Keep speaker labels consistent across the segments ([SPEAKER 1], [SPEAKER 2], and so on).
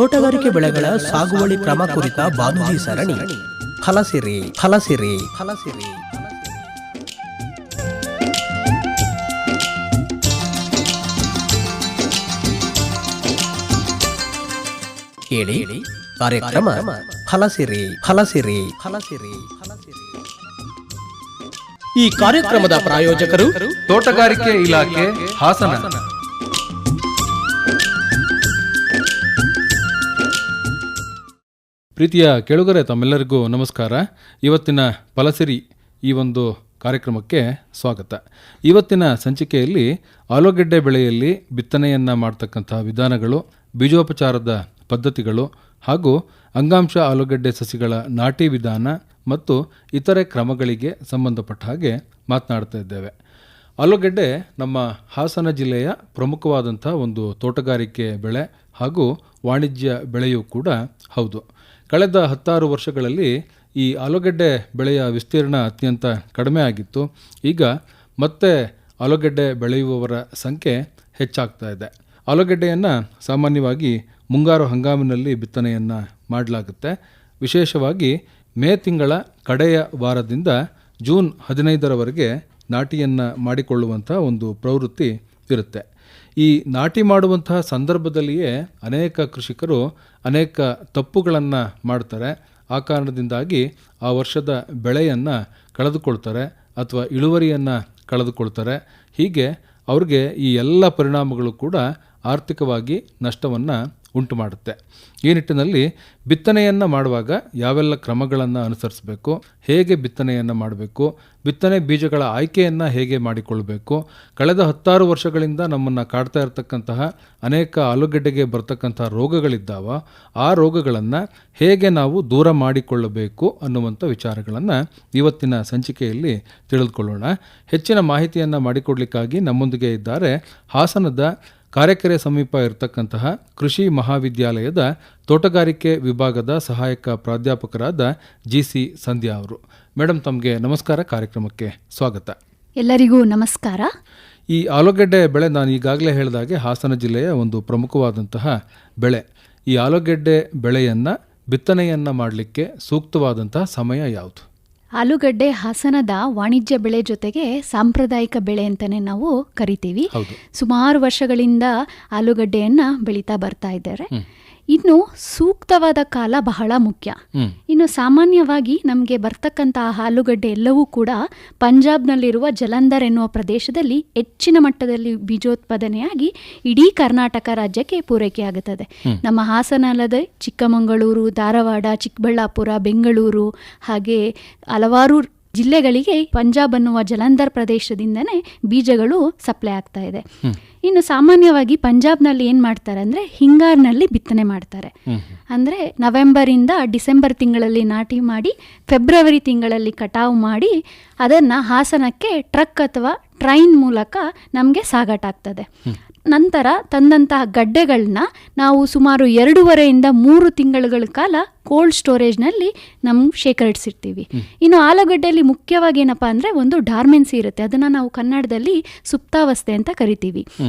[SPEAKER 1] ತೋಟಗಾರಿಕೆ ಬೆಳೆಗಳ ಸಾಗುವಳಿ ಕ್ರಮ ಕುರಿತ ಬಾನುಲಿ ಸರಣಿ ಫಲಸಿರಿ ಫಲಸಿರಿ ಫಲಸಿರಿ. ಕೇಳಿ ಕಾರ್ಯಕ್ರಮ ಫಲಸಿರಿ ಫಲಸಿರಿ ಫಲಸಿರಿ ಫಲಸಿರಿ.
[SPEAKER 2] ಈ ಕಾರ್ಯಕ್ರಮದ ಪ್ರಾಯೋಜಕರು
[SPEAKER 3] ತೋಟಗಾರಿಕೆ ಇಲಾಖೆ ಹಾಸನ. ಪ್ರೀತಿಯ ಕೇಳುಗರೆ, ತಮ್ಮೆಲ್ಲರಿಗೂ ನಮಸ್ಕಾರ. ಇವತ್ತಿನ ಫಲಸಿರಿ ಈ ಒಂದು ಕಾರ್ಯಕ್ರಮಕ್ಕೆ ಸ್ವಾಗತ. ಇವತ್ತಿನ ಸಂಚಿಕೆಯಲ್ಲಿ ಆಲೂಗೆಡ್ಡೆ ಬೆಳೆಯಲ್ಲಿ ಬಿತ್ತನೆಯನ್ನು ಮಾಡ್ತಕ್ಕಂಥ ವಿಧಾನಗಳು, ಬೀಜೋಪಚಾರದ ಪದ್ಧತಿಗಳು ಹಾಗೂ ಅಂಗಾಂಶ ಆಲೂಗೆಡ್ಡೆ ಸಸಿಗಳ ನಾಟಿ ವಿಧಾನ ಮತ್ತು ಇತರೆ ಕ್ರಮಗಳಿಗೆ ಸಂಬಂಧಪಟ್ಟ ಹಾಗೆ ಮಾತನಾಡ್ತಾ ಇದ್ದೇವೆ. ಆಲೂಗೆಡ್ಡೆ ನಮ್ಮ ಹಾಸನ ಜಿಲ್ಲೆಯ ಪ್ರಮುಖವಾದಂಥ ಒಂದು ತೋಟಗಾರಿಕೆ ಬೆಳೆ ಹಾಗೂ ವಾಣಿಜ್ಯ ಬೆಳೆಯೂ ಕೂಡ ಹೌದು. ಕಳೆದ 10 ವರ್ಷಗಳಲ್ಲಿ ಈ ಆಲೂಗೆಡ್ಡೆ ಬೆಳೆಯ ವಿಸ್ತೀರ್ಣ ಅತ್ಯಂತ ಕಡಿಮೆ ಆಗಿತ್ತು. ಈಗ ಮತ್ತೆ ಆಲೂಗೆಡ್ಡೆ ಬೆಳೆಯುವವರ ಸಂಖ್ಯೆ ಹೆಚ್ಚಾಗ್ತಾ ಇದೆ. ಆಲೂಗೆಡ್ಡೆಯನ್ನು ಸಾಮಾನ್ಯವಾಗಿ ಮುಂಗಾರು ಹಂಗಾಮಿನಲ್ಲಿ ಬಿತ್ತನೆಯನ್ನು ಮಾಡಲಾಗುತ್ತೆ. ವಿಶೇಷವಾಗಿ ಮೇ ತಿಂಗಳ ಕಡೆಯ ವಾರದಿಂದ ಜೂನ್ 15ರವರೆಗೆ ನಾಟಿಯನ್ನು ಮಾಡಿಕೊಳ್ಳುವಂಥ ಒಂದು ಪ್ರವೃತ್ತಿ ಇರುತ್ತೆ. ಈ ನಾಟಿ ಮಾಡುವಂತಹ ಸಂದರ್ಭದಲ್ಲಿಯೇ ಅನೇಕ ಕೃಷಿಕರು ಅನೇಕ ತಪ್ಪುಗಳನ್ನು ಮಾಡ್ತಾರೆ. ಆ ಕಾರಣದಿಂದಾಗಿ ಆ ವರ್ಷದ ಬೆಳೆಯನ್ನು ಕಳೆದುಕೊಳ್ತಾರೆ ಅಥವಾ ಇಳುವರಿಯನ್ನು ಕಳೆದುಕೊಳ್ತಾರೆ. ಹೀಗೆ ಅವ್ರಿಗೆ ಈ ಎಲ್ಲ ಪರಿಣಾಮಗಳು ಕೂಡ ಆರ್ಥಿಕವಾಗಿ ನಷ್ಟವನ್ನು ಉಂಟು ಮಾಡುತ್ತೆ. ಈ ನಿಟ್ಟಿನಲ್ಲಿ ಬಿತ್ತನೆಯನ್ನು ಮಾಡುವಾಗ ಯಾವೆಲ್ಲ ಕ್ರಮಗಳನ್ನು ಅನುಸರಿಸಬೇಕು, ಹೇಗೆ ಬಿತ್ತನೆಯನ್ನು ಮಾಡಬೇಕು, ಬಿತ್ತನೆ ಬೀಜಗಳ ಆಯ್ಕೆಯನ್ನು ಹೇಗೆ ಮಾಡಿಕೊಳ್ಳಬೇಕು, ಕಳೆದ 10 ವರ್ಷಗಳಿಂದ ನಮ್ಮನ್ನು ಕಾಡ್ತಾ ಇರತಕ್ಕಂತಹ ಅನೇಕ ಆಲೂಗೆಡ್ಡೆಗೆ ಬರ್ತಕ್ಕಂಥ ರೋಗಗಳಿದ್ದಾವ, ಆ ರೋಗಗಳನ್ನು ಹೇಗೆ ನಾವು ದೂರ ಮಾಡಿಕೊಳ್ಳಬೇಕು ಅನ್ನುವಂಥ ವಿಚಾರಗಳನ್ನು ಇವತ್ತಿನ ಸಂಚಿಕೆಯಲ್ಲಿ ತಿಳಿದುಕೊಳ್ಳೋಣ. ಹೆಚ್ಚಿನ ಮಾಹಿತಿಯನ್ನು ಮಾಡಿಕೊಡ್ಲಿಕ್ಕಾಗಿ ನಮ್ಮೊಂದಿಗೆ ಇದ್ದಾರೆ ಹಾಸನದ ಕಾರೆಕೆರೆ ಸಮೀಪ ಇರತಕ್ಕಂತಹ ಕೃಷಿ ಮಹಾವಿದ್ಯಾಲಯದ ತೋಟಗಾರಿಕೆ ವಿಭಾಗದ ಸಹಾಯಕ ಪ್ರಾಧ್ಯಾಪಕರಾದ GC ಸಂಧ್ಯಾ ಅವರು. ಮೇಡಮ್, ತಮಗೆ ನಮಸ್ಕಾರ, ಕಾರ್ಯಕ್ರಮಕ್ಕೆ ಸ್ವಾಗತ.
[SPEAKER 4] ಎಲ್ಲರಿಗೂ ನಮಸ್ಕಾರ.
[SPEAKER 3] ಈ ಆಲೂಗೆಡ್ಡೆ ಬೆಳೆ ನಾನು ಈಗಾಗಲೇ ಹೇಳಿದಾಗೆ ಹಾಸನ ಜಿಲ್ಲೆಯ ಒಂದು ಪ್ರಮುಖವಾದಂತಹ ಬೆಳೆ. ಈ ಆಲೂಗೆಡ್ಡೆ ಬೆಳೆಯನ್ನು ಬಿತ್ತನೆಯನ್ನು ಮಾಡಲಿಕ್ಕೆ ಸೂಕ್ತವಾದಂತಹ ಸಮಯ ಯಾವುದು?
[SPEAKER 4] ಆಲೂಗಡ್ಡೆ ಹಾಸನದ ವಾಣಿಜ್ಯ ಬೆಳೆ ಜೊತೆಗೆ ಸಾಂಪ್ರದಾಯಿಕ ಬೆಳೆ ಅಂತಲೇ ನಾವು ಕರಿತೀವಿ. ಸುಮಾರು ವರ್ಷಗಳಿಂದ ಆಲೂಗಡ್ಡೆಯನ್ನು ಬೆಳೀತಾ ಬರ್ತಾ ಇದ್ದಾರೆ. ಇನ್ನು ಸೂಕ್ತವಾದ ಕಾಲ ಬಹಳ ಮುಖ್ಯ. ಇನ್ನು ಸಾಮಾನ್ಯವಾಗಿ ನಮಗೆ ಬರ್ತಕ್ಕಂಥ ಆಲೂಗಡ್ಡೆ ಎಲ್ಲವೂ ಕೂಡ ಪಂಜಾಬ್ನಲ್ಲಿರುವ ಜಲಂಧರ್ ಎನ್ನುವ ಪ್ರದೇಶದಲ್ಲಿ ಹೆಚ್ಚಿನ ಮಟ್ಟದಲ್ಲಿ ಬೀಜೋತ್ಪಾದನೆಯಾಗಿ ಇಡೀ ಕರ್ನಾಟಕ ರಾಜ್ಯಕ್ಕೆ ಪೂರೈಕೆ ಆಗುತ್ತದೆ. ನಮ್ಮ ಹಾಸನ ಅಲ್ಲದೆ ಚಿಕ್ಕಮಗಳೂರು, ಧಾರವಾಡ, ಚಿಕ್ಕಬಳ್ಳಾಪುರ, ಬೆಂಗಳೂರು ಹಾಗೆ ಹಲವಾರು ಜಿಲ್ಲೆಗಳಿಗೆ ಪಂಜಾಬ್ ಅನ್ನುವ ಜಲಂಧರ್ ಪ್ರದೇಶದಿಂದನೇ ಬೀಜಗಳು ಸಪ್ಲೈ ಆಗ್ತಾ ಇದೆ. ಇನ್ನು ಸಾಮಾನ್ಯವಾಗಿ ಪಂಜಾಬ್ನಲ್ಲಿ ಏನು ಮಾಡ್ತಾರೆ ಅಂದರೆ ಹಿಂಗಾರಿನಲ್ಲಿ ಬಿತ್ತನೆ ಮಾಡ್ತಾರೆ. ಅಂದರೆ ನವೆಂಬರಿಂದ ಡಿಸೆಂಬರ್ ತಿಂಗಳಲ್ಲಿ ನಾಟಿ ಮಾಡಿ ಫೆಬ್ರವರಿ ತಿಂಗಳಲ್ಲಿ ಕಟಾವು ಮಾಡಿ ಅದನ್ನು ಹಾಸನಕ್ಕೆ ಟ್ರಕ್ ಅಥವಾ ಟ್ರೈನ್ ಮೂಲಕ ನಮಗೆ ಸಾಗಾಟಾಗ್ತದೆ. ನಂತರ ತಂದಂತಹ ಗಡ್ಡೆಗಳನ್ನ ನಾವು ಸುಮಾರು 2.5 to 3 ತಿಂಗಳುಗಳ ಕಾಲ ಕೋಲ್ಡ್ ಸ್ಟೋರೇಜ್ನಲ್ಲಿ ನಾವು ಶೇಖರಿಸಿರ್ತೀವಿ. ಇನ್ನು ಆಲೂಗಡ್ಡೆಯಲ್ಲಿ ಮುಖ್ಯವಾಗಿ ಏನಪ್ಪ ಅಂದರೆ ಒಂದು ಡಾರ್ಮೆನ್ಸಿ ಇರುತ್ತೆ. ಅದನ್ನು ನಾವು ಕನ್ನಡದಲ್ಲಿ ಸುಪ್ತಾವಸ್ಥೆ ಅಂತ ಕರಿತೀವಿ.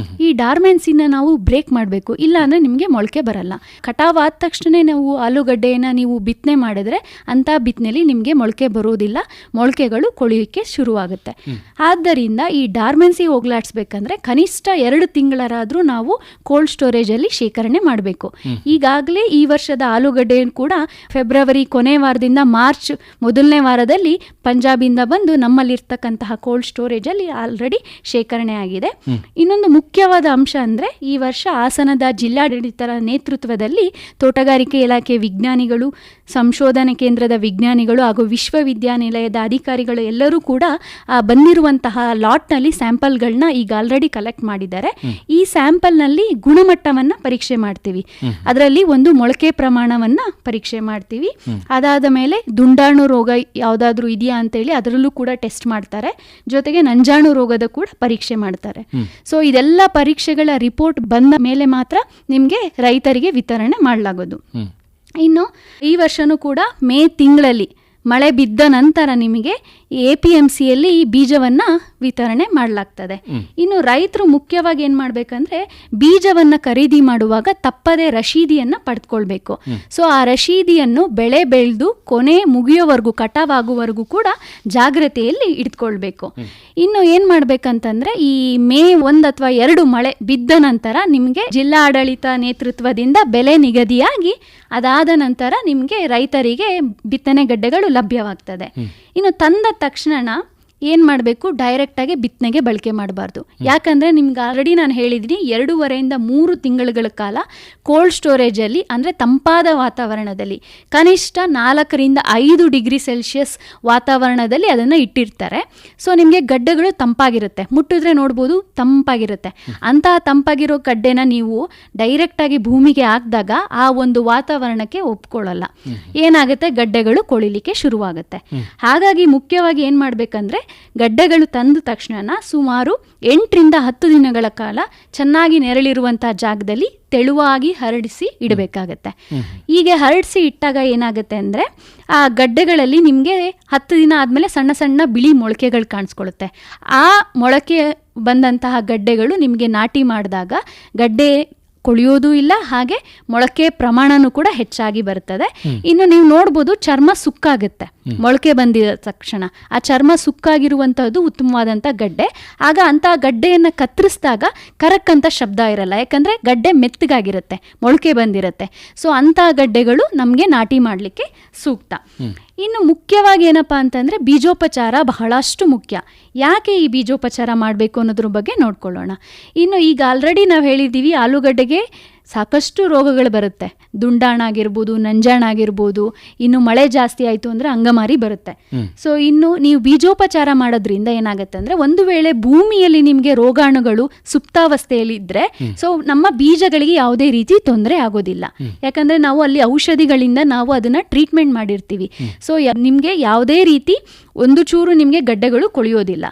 [SPEAKER 4] ಈ ಡಾರ್ಮೆನ್ಸಿನ ನಾವು ಬ್ರೇಕ್ ಮಾಡಬೇಕು, ಇಲ್ಲ ಅಂದರೆ ನಿಮಗೆ ಮೊಳಕೆ ಬರಲ್ಲ. ಕಟಾವು ಆದ ತಕ್ಷಣ ನಾವು ಆಲೂಗಡ್ಡೆಯನ್ನು ನೀವು ಬಿತ್ತನೆ ಮಾಡಿದ್ರೆ ಅಂಥ ಬಿತ್ತನೆಯಲ್ಲಿ ನಿಮಗೆ ಮೊಳಕೆ ಬರೋದಿಲ್ಲ, ಮೊಳಕೆಗಳು ಕೊಳೆಯೋಕ್ಕೆ ಶುರುವಾಗುತ್ತೆ. ಆದ್ದರಿಂದ ಈ ಡಾರ್ಮೆನ್ಸಿ ಹೋಗ್ಲಾಡಿಸ್ಬೇಕಂದ್ರೆ ಕನಿಷ್ಠ 2 ತಿಂಗಳಾದರೂ ನಾವು ಕೋಲ್ಡ್ ಸ್ಟೋರೇಜಲ್ಲಿ ಶೇಖರಣೆ ಮಾಡಬೇಕು. ಈಗಾಗಲೇ ಈ ವರ್ಷದ ಆಲೂಗಡ್ಡೆ ಕೂಡ ಫೆಬ್ರವರಿ ಕೊನೆ ವಾರದಿಂದ ಮಾರ್ಚ್ ಮೊದಲನೇ ವಾರದಲ್ಲಿ ಪಂಜಾಬಿಂದ ಬಂದು ನಮ್ಮಲ್ಲಿರ್ತಕ್ಕಂತಹ ಕೋಲ್ಡ್ ಸ್ಟೋರೇಜಲ್ಲಿ ಆಲ್ರೆಡಿ ಶೇಖರಣೆ ಆಗಿದೆ. ಇನ್ನೊಂದು ಮುಖ್ಯವಾದ ಅಂಶ ಅಂದರೆ ಈ ವರ್ಷ ಹಾಸನದ ಜಿಲ್ಲಾಡಳಿತರ ನೇತೃತ್ವದಲ್ಲಿ ತೋಟಗಾರಿಕೆ ಇಲಾಖೆ ವಿಜ್ಞಾನಿಗಳು, ಸಂಶೋಧನಾ ಕೇಂದ್ರದ ವಿಜ್ಞಾನಿಗಳು ಹಾಗೂ ವಿಶ್ವವಿದ್ಯಾನಿಲಯದ ಅಧಿಕಾರಿಗಳು ಎಲ್ಲರೂ ಕೂಡ ಬಂದಿರುವಂತಹ ಲಾಟ್ನಲ್ಲಿ ಸ್ಯಾಂಪಲ್ಗಳನ್ನ ಈಗ ಆಲ್ರೆಡಿ ಕಲೆಕ್ಟ್ ಮಾಡಿದ್ದಾರೆ. ಈ ಸ್ಯಾಂಪಲ್ನಲ್ಲಿ ಗುಣಮಟ್ಟವನ್ನು ಪರೀಕ್ಷೆ ಮಾಡ್ತೀವಿ. ಅದರಲ್ಲಿ ಒಂದು ಮೊಳಕೆ ಪ್ರಮಾಣವನ್ನು ಪರೀಕ್ಷೆ ಮಾಡ್ತೀವಿ. ಅದಾದ ಮೇಲೆ ದುಂಡಾಣು ರೋಗ ಯಾವುದಾದ್ರೂ ಇದೆಯಾ ಅಂತೇಳಿ ಅದರಲ್ಲೂ ಕೂಡ ಟೆಸ್ಟ್ ಮಾಡ್ತಾರೆ. ಜೊತೆಗೆ ನಂಜಾಣು ರೋಗದ ಕೂಡ ಪರೀಕ್ಷೆ ಮಾಡ್ತಾರೆ. ಸೊ ಇದೆಲ್ಲ ಪರೀಕ್ಷೆಗಳ ರಿಪೋರ್ಟ್ ಬಂದ ಮೇಲೆ ಮಾತ್ರ ನಿಮಗೆ ರೈತರಿಗೆ ವಿತರಣೆ ಮಾಡಲಾಗೋದು. ಇನ್ನು ಈ ವರ್ಷನೂ ಕೂಡ ಮೇ ತಿಂಗಳಲ್ಲಿ ಮಳೆ ಬಿದ್ದ ನಂತರ ನಿಮಗೆ APMCಯಲ್ಲಿ ಈ ಬೀಜವನ್ನ ವಿತರಣೆ ಮಾಡಲಾಗ್ತದೆ. ಇನ್ನು ರೈತರು ಮುಖ್ಯವಾಗಿ ಏನ್ ಮಾಡ್ಬೇಕಂದ್ರೆ ಬೀಜವನ್ನ ಖರೀದಿ ಮಾಡುವಾಗ ತಪ್ಪದೆ ರಶೀದಿಯನ್ನ ಪಡೆದುಕೊಳ್ಬೇಕು. ಸೊ ಆ ರಶೀದಿಯನ್ನು ಬೆಳೆ ಬೆಳೆದು ಕೊನೆ ಮುಗಿಯೋವರೆಗೂ ಕಟಾವಾಗುವವರೆಗೂ ಕೂಡ ಜಾಗ್ರತೆಯಲ್ಲಿ ಇಟ್ಕೊಳ್ಬೇಕು. ಇನ್ನು ಏನ್ ಮಾಡ್ಬೇಕಂತಂದ್ರೆ ಈ ಮೇ 1 ಅಥವಾ 2 ಮಳೆ ಬಿದ್ದ ನಂತರ ನಿಮ್ಗೆ ಜಿಲ್ಲಾ ಆಡಳಿತ ನೇತೃತ್ವದಿಂದ ಬೆಲೆ ನಿಗದಿಯಾಗಿ ಅದಾದ ನಂತರ ನಿಮ್ಗೆ ರೈತರಿಗೆ ಬಿತ್ತನೆ ಗಡ್ಡೆಗಳು ಲಭ್ಯವಾಗ್ತದೆ. ಇನ್ನು ತಂದ ತಕ್ಷಣ ಏನ್ ಮಾಡಬೇಕು, ಡೈರೆಕ್ಟ್ ಆಗಿ ಬಿತ್ತನೆಗೆ ಬಳಕೆ ಮಾಡಬಾರ್ದು. ಯಾಕಂದ್ರೆ ನಿಮ್ಗೆ ಆಲ್ರೆಡಿ ನಾನು ಹೇಳಿದ್ದೀನಿ 2.5 3 ತಿಂಗಳುಗಳ ಕಾಲ ಕೋಲ್ಡ್ ಸ್ಟೋರೇಜ್ ಅಲ್ಲಿ ಅಂದ್ರೆ ತಂಪಾದ ವಾತಾವರಣದಲ್ಲಿ ಕನಿಷ್ಠ 4 ರಿಂದ 5 ಡಿಗ್ರಿ ಸೆಲ್ಸಿಯಸ್ ವಾತಾವರಣದಲ್ಲಿ ಅದನ್ನ ಇಟ್ಟಿರ್ತಾರೆ. ಸೊ ನಿಮ್ಗೆ ಗಡ್ಡೆಗಳು ತಂಪಾಗಿರುತ್ತೆ, ಮುಟ್ಟಿದ್ರೆ ನೋಡ್ಬೋದು ತಂಪಾಗಿರುತ್ತೆ. ಅಂತಹ ತಂಪಾಗಿರೋ ಗಡ್ಡೆನ ನೀವು ಡೈರೆಕ್ಟ್ ಆಗಿ ಭೂಮಿಗೆ ಹಾಕಿದಾಗ ಆ ಒಂದು ವಾತಾವರಣಕ್ಕೆ ಒಪ್ಕೊಳ್ಳಲ್ಲ, ಏನಾಗುತ್ತೆ ಗಡ್ಡೆಗಳು ಕೊಳಿಲಿಕ್ಕೆ ಶುರುವಾಗುತ್ತೆ. ಹಾಗಾಗಿ ಮುಖ್ಯವಾಗಿ ಏನ್ ಮಾಡ್ಬೇಕಂದ್ರೆ ಗಡ್ಡೆಗಳು ತಂದ ತಕ್ಷಣ ಸುಮಾರು 8 ರಿಂದ 10 ದಿನಗಳ ಕಾಲ ಚೆನ್ನಾಗಿ ನೆರಳಿರುವಂತಹ ಜಾಗದಲ್ಲಿ ತೆಳುವಾಗಿ ಹರಡಿಸಿ ಇಡಬೇಕಾಗತ್ತೆ. ಹೀಗೆ ಹರಡಿಸಿ ಇಟ್ಟಾಗ ಏನಾಗುತ್ತೆ ಅಂದರೆ ಆ ಗಡ್ಡೆಗಳಲ್ಲಿ ನಿಮಗೆ 10 ದಿನ ಆದಮೇಲೆ ಸಣ್ಣ ಸಣ್ಣ ಬಿಳಿ ಮೊಳಕೆಗಳು ಕಾಣಿಸ್ಕೊಳ್ಳುತ್ತೆ. ಆ ಮೊಳಕೆ ಬಂದಂತಹ ಗಡ್ಡೆಗಳು ನಿಮಗೆ ನಾಟಿ ಮಾಡಿದಾಗ ಗಡ್ಡೆ ಕೊಳೆಯೋದು ಇಲ್ಲ, ಹಾಗೆ ಮೊಳಕೆ ಪ್ರಮಾಣನೂ ಕೂಡ ಹೆಚ್ಚಾಗಿ ಬರ್ತದೆ. ಇನ್ನು ನೀವು ನೋಡ್ಬೋದು ಚರ್ಮ ಸುಕ್ಕಾಗುತ್ತೆ ಮೊಳಕೆ ಬಂದಿದ ತಕ್ಷಣ. ಆ ಚರ್ಮ ಸುಕ್ಕಾಗಿರುವಂತಹದ್ದು ಉತ್ತಮವಾದಂಥ ಗಡ್ಡೆ. ಆಗ ಅಂತ ಗಡ್ಡೆಯನ್ನು ಕತ್ತರಿಸಿದಾಗ ಕರಕ್ ಅಂತ ಶಬ್ದ ಇರಲ್ಲ, ಯಾಕಂದ್ರೆ ಗಡ್ಡೆ ಮೆತ್ತಗಾಗಿರುತ್ತೆ, ಮೊಳಕೆ ಬಂದಿರುತ್ತೆ. ಸೊ ಅಂಥ ಗಡ್ಡೆಗಳು ನಮಗೆ ನಾಟಿ ಮಾಡಲಿಕ್ಕೆ ಸೂಕ್ತ. ಇನ್ನು ಮುಖ್ಯವಾಗಿ ಏನಪ್ಪಾ ಅಂತಂದ್ರೆ ಬೀಜೋಪಚಾರ ಬಹಳಷ್ಟು ಮುಖ್ಯ. ಯಾಕೆ ಈ ಬೀಜೋಪಚಾರ ಮಾಡಬೇಕು ಅನ್ನೋದ್ರ ಬಗ್ಗೆ ನೋಡ್ಕೊಳ್ಳೋಣ. ಇನ್ನು ಈಗ ಆಲ್ರೆಡಿ ನಾವು ಹೇಳಿದ್ದೀವಿ ಆಲೂಗಡ್ಡೆಗೆ ಸಾಕಷ್ಟು ರೋಗಗಳು ಬರುತ್ತೆ. ದುಂಡಾಣಾಗಿರ್ಬೋದು, ನಂಜಾಣಾಗಿರ್ಬೋದು, ಇನ್ನು ಮಳೆ ಜಾಸ್ತಿ ಆಯಿತು ಅಂದರೆ ಅಂಗಮಾರಿ ಬರುತ್ತೆ. ಸೊ ಇನ್ನು ನೀವು ಬೀಜೋಪಚಾರ ಮಾಡೋದ್ರಿಂದ ಏನಾಗುತ್ತೆ ಅಂದರೆ ಒಂದು ವೇಳೆ ಭೂಮಿಯಲ್ಲಿ ನಿಮಗೆ ರೋಗಾಣುಗಳು ಸುಪ್ತಾವಸ್ಥೆಯಲ್ಲಿ ಇದ್ದರೆ ಸೊ ನಮ್ಮ ಬೀಜಗಳಿಗೆ ಯಾವುದೇ ರೀತಿ ತೊಂದರೆ ಆಗೋದಿಲ್ಲ. ಯಾಕಂದರೆ ನಾವು ಅಲ್ಲಿ ಔಷಧಿಗಳಿಂದ ನಾವು ಅದನ್ನು ಟ್ರೀಟ್ಮೆಂಟ್ ಮಾಡಿರ್ತೀವಿ. ಸೊ ನಿಮಗೆ ಯಾವುದೇ ರೀತಿ ಒಂದು ಚೂರು ನಿಮಗೆ ಗಡ್ಡೆಗಳು ಕೊಳೆಯೋದಿಲ್ಲ.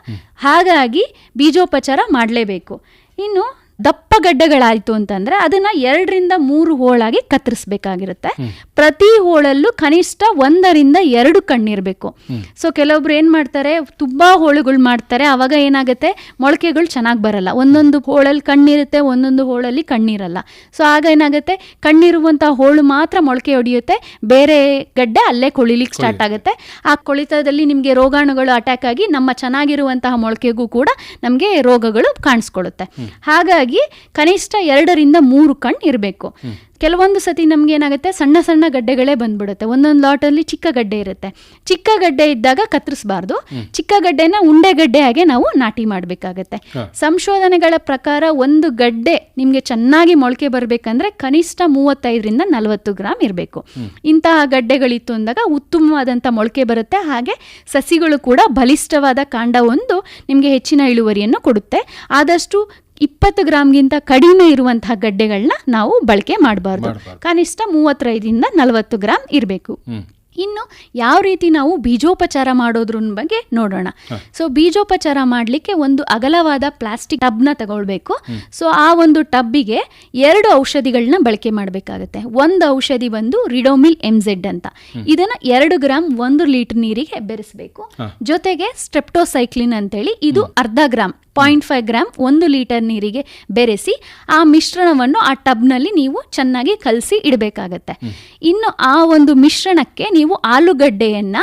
[SPEAKER 4] ಹಾಗಾಗಿ ಬೀಜೋಪಚಾರ ಮಾಡಲೇಬೇಕು. ಇನ್ನು ದಪ್ಪ ಗಡ್ಡೆಗಳಾಯಿತು ಅಂತಂದರೆ ಅದನ್ನು 2 ರಿಂದ 3 ಹೋಳಾಗಿ ಕತ್ತರಿಸ್ಬೇಕಾಗಿರುತ್ತೆ. ಪ್ರತಿ ಹೋಳಲ್ಲೂ ಕನಿಷ್ಠ 1 ರಿಂದ 2 ಕಣ್ಣಿರಬೇಕು. ಸೊ ಕೆಲವೊಬ್ರು ಏನು ಮಾಡ್ತಾರೆ, ತುಂಬ ಹೋಳುಗಳು ಮಾಡ್ತಾರೆ, ಆವಾಗ ಏನಾಗುತ್ತೆ ಮೊಳಕೆಗಳು ಚೆನ್ನಾಗಿ ಬರಲ್ಲ. ಒಂದೊಂದು ಹೋಳಲ್ಲಿ ಕಣ್ಣಿರುತ್ತೆ, ಒಂದೊಂದು ಹೋಳಲ್ಲಿ ಕಣ್ಣಿರಲ್ಲ. ಸೊ ಆಗ ಏನಾಗುತ್ತೆ, ಕಣ್ಣಿರುವಂಥ ಹೋಳು ಮಾತ್ರ ಮೊಳಕೆ ಹೊಡೆಯುತ್ತೆ, ಬೇರೆ ಗಡ್ಡೆ ಅಲ್ಲೇ ಕೊಳಿಲಿಕ್ಕೆ ಸ್ಟಾರ್ಟ್ ಆಗುತ್ತೆ. ಆ ಕೊಳಿತದಲ್ಲಿ ನಿಮಗೆ ರೋಗಾಣುಗಳು ಅಟ್ಯಾಕ್ ಆಗಿ ನಮ್ಮ ಚೆನ್ನಾಗಿರುವಂತಹ ಮೊಳಕೆಗೂ ಕೂಡ ನಮಗೆ ರೋಗಗಳು ಕಾಣಿಸ್ಕೊಳ್ಳುತ್ತೆ. ಹಾಗಾಗಿ ಕನಿಷ್ಠ 2 ರಿಂದ 3 ಕಣ್ಣು ಇರಬೇಕು. ಕೆಲವೊಂದು ಸತಿ ನಮ್ಗೆ ಏನಾಗುತ್ತೆ, ಸಣ್ಣ ಸಣ್ಣ ಗಡ್ಡೆಗಳೇ ಬಂದ್ಬಿಡುತ್ತೆ. ಒಂದೊಂದು ಲಾಟಲ್ಲಿ ಚಿಕ್ಕ ಗಡ್ಡೆ ಇರುತ್ತೆ. ಚಿಕ್ಕ ಗಡ್ಡೆ ಇದ್ದಾಗ ಕತ್ತರಿಸಬಾರ್ದು, ಚಿಕ್ಕ ಗಡ್ಡೆನ ಉಂಡೆ ಗಡ್ಡೆ ಹಾಗೆ ನಾವು ನಾಟಿ ಮಾಡಬೇಕಾಗತ್ತೆ. ಸಂಶೋಧನೆಗಳ ಪ್ರಕಾರ ಒಂದು ಗಡ್ಡೆ ನಿಮಗೆ ಚೆನ್ನಾಗಿ ಮೊಳಕೆ ಬರಬೇಕಂದ್ರೆ ಕನಿಷ್ಠ 35 ರಿಂದ 40 ಗ್ರಾಮ್ ಇರಬೇಕು. ಇಂತಹ ಗಡ್ಡೆಗಳಿತ್ತು ಅಂದಾಗ ಉತ್ತಮವಾದಂಥ ಮೊಳಕೆ ಬರುತ್ತೆ. ಹಾಗೆ ಸಸಿಗಳು ಕೂಡ ಬಲಿಷ್ಠವಾದ ಕಾಂಡ ಒಂದು ನಿಮಗೆ ಹೆಚ್ಚಿನ ಇಳುವರಿಯನ್ನು ಕೊಡುತ್ತೆ. ಆದಷ್ಟು 20 ಗ್ರಾಮ್ಗಿಂತ ಕಡಿಮೆ ಇರುವಂತಹ ಗಡ್ಡೆಗಳನ್ನ ನಾವು ಬಳಕೆ ಮಾಡಬಾರ್ದು. ಕನಿಷ್ಠ 35 ರಿಂದ 40 ಗ್ರಾಮ್ ಇರಬೇಕು. ಇನ್ನು ಯಾವ ರೀತಿ ನಾವು ಬೀಜೋಪಚಾರ ಮಾಡೋದ್ರ ಬಗ್ಗೆ ನೋಡೋಣ. ಸೊ ಬೀಜೋಪಚಾರ ಮಾಡಲಿಕ್ಕೆ ಒಂದು ಅಗಲವಾದ ಪ್ಲಾಸ್ಟಿಕ್ ಟಬ್ನ ತಗೊಳ್ಬೇಕು. ಸೊ ಆ ಒಂದು ಟಬ್ಬಿಗೆ 2 ಔಷಧಿಗಳನ್ನ ಬಳಕೆ ಮಾಡಬೇಕಾಗುತ್ತೆ. ಒಂದು ಔಷಧಿ ಬಂದು ರಿಡೋಮಿಲ್ MZ ಅಂತ. ಇದನ್ನ 2 ಗ್ರಾಮ್ 1 ಲೀಟರ್ ನೀರಿಗೆ ಬೆರೆಸಬೇಕು. ಜೊತೆಗೆ ಸ್ಟ್ರೆಪ್ಟೋಸೈಕ್ಲಿನ್ ಅಂತೇಳಿ ಇದು 0.5 ಗ್ರಾಮ್ 0.5 ಗ್ರಾಮ್ 1 ಲೀಟರ್ ನೀರಿಗೆ ಬೆರೆಸಿ ಆ ಮಿಶ್ರಣವನ್ನು ಆ ಟಬ್ನಲ್ಲಿ ನೀವು ಚೆನ್ನಾಗಿ ಕಲಸಿ ಇಡಬೇಕಾಗತ್ತೆ. ಇನ್ನು ಆ ಒಂದು ಮಿಶ್ರಣಕ್ಕೆ ನೀವು ಆಲೂಗಡ್ಡೆಯನ್ನ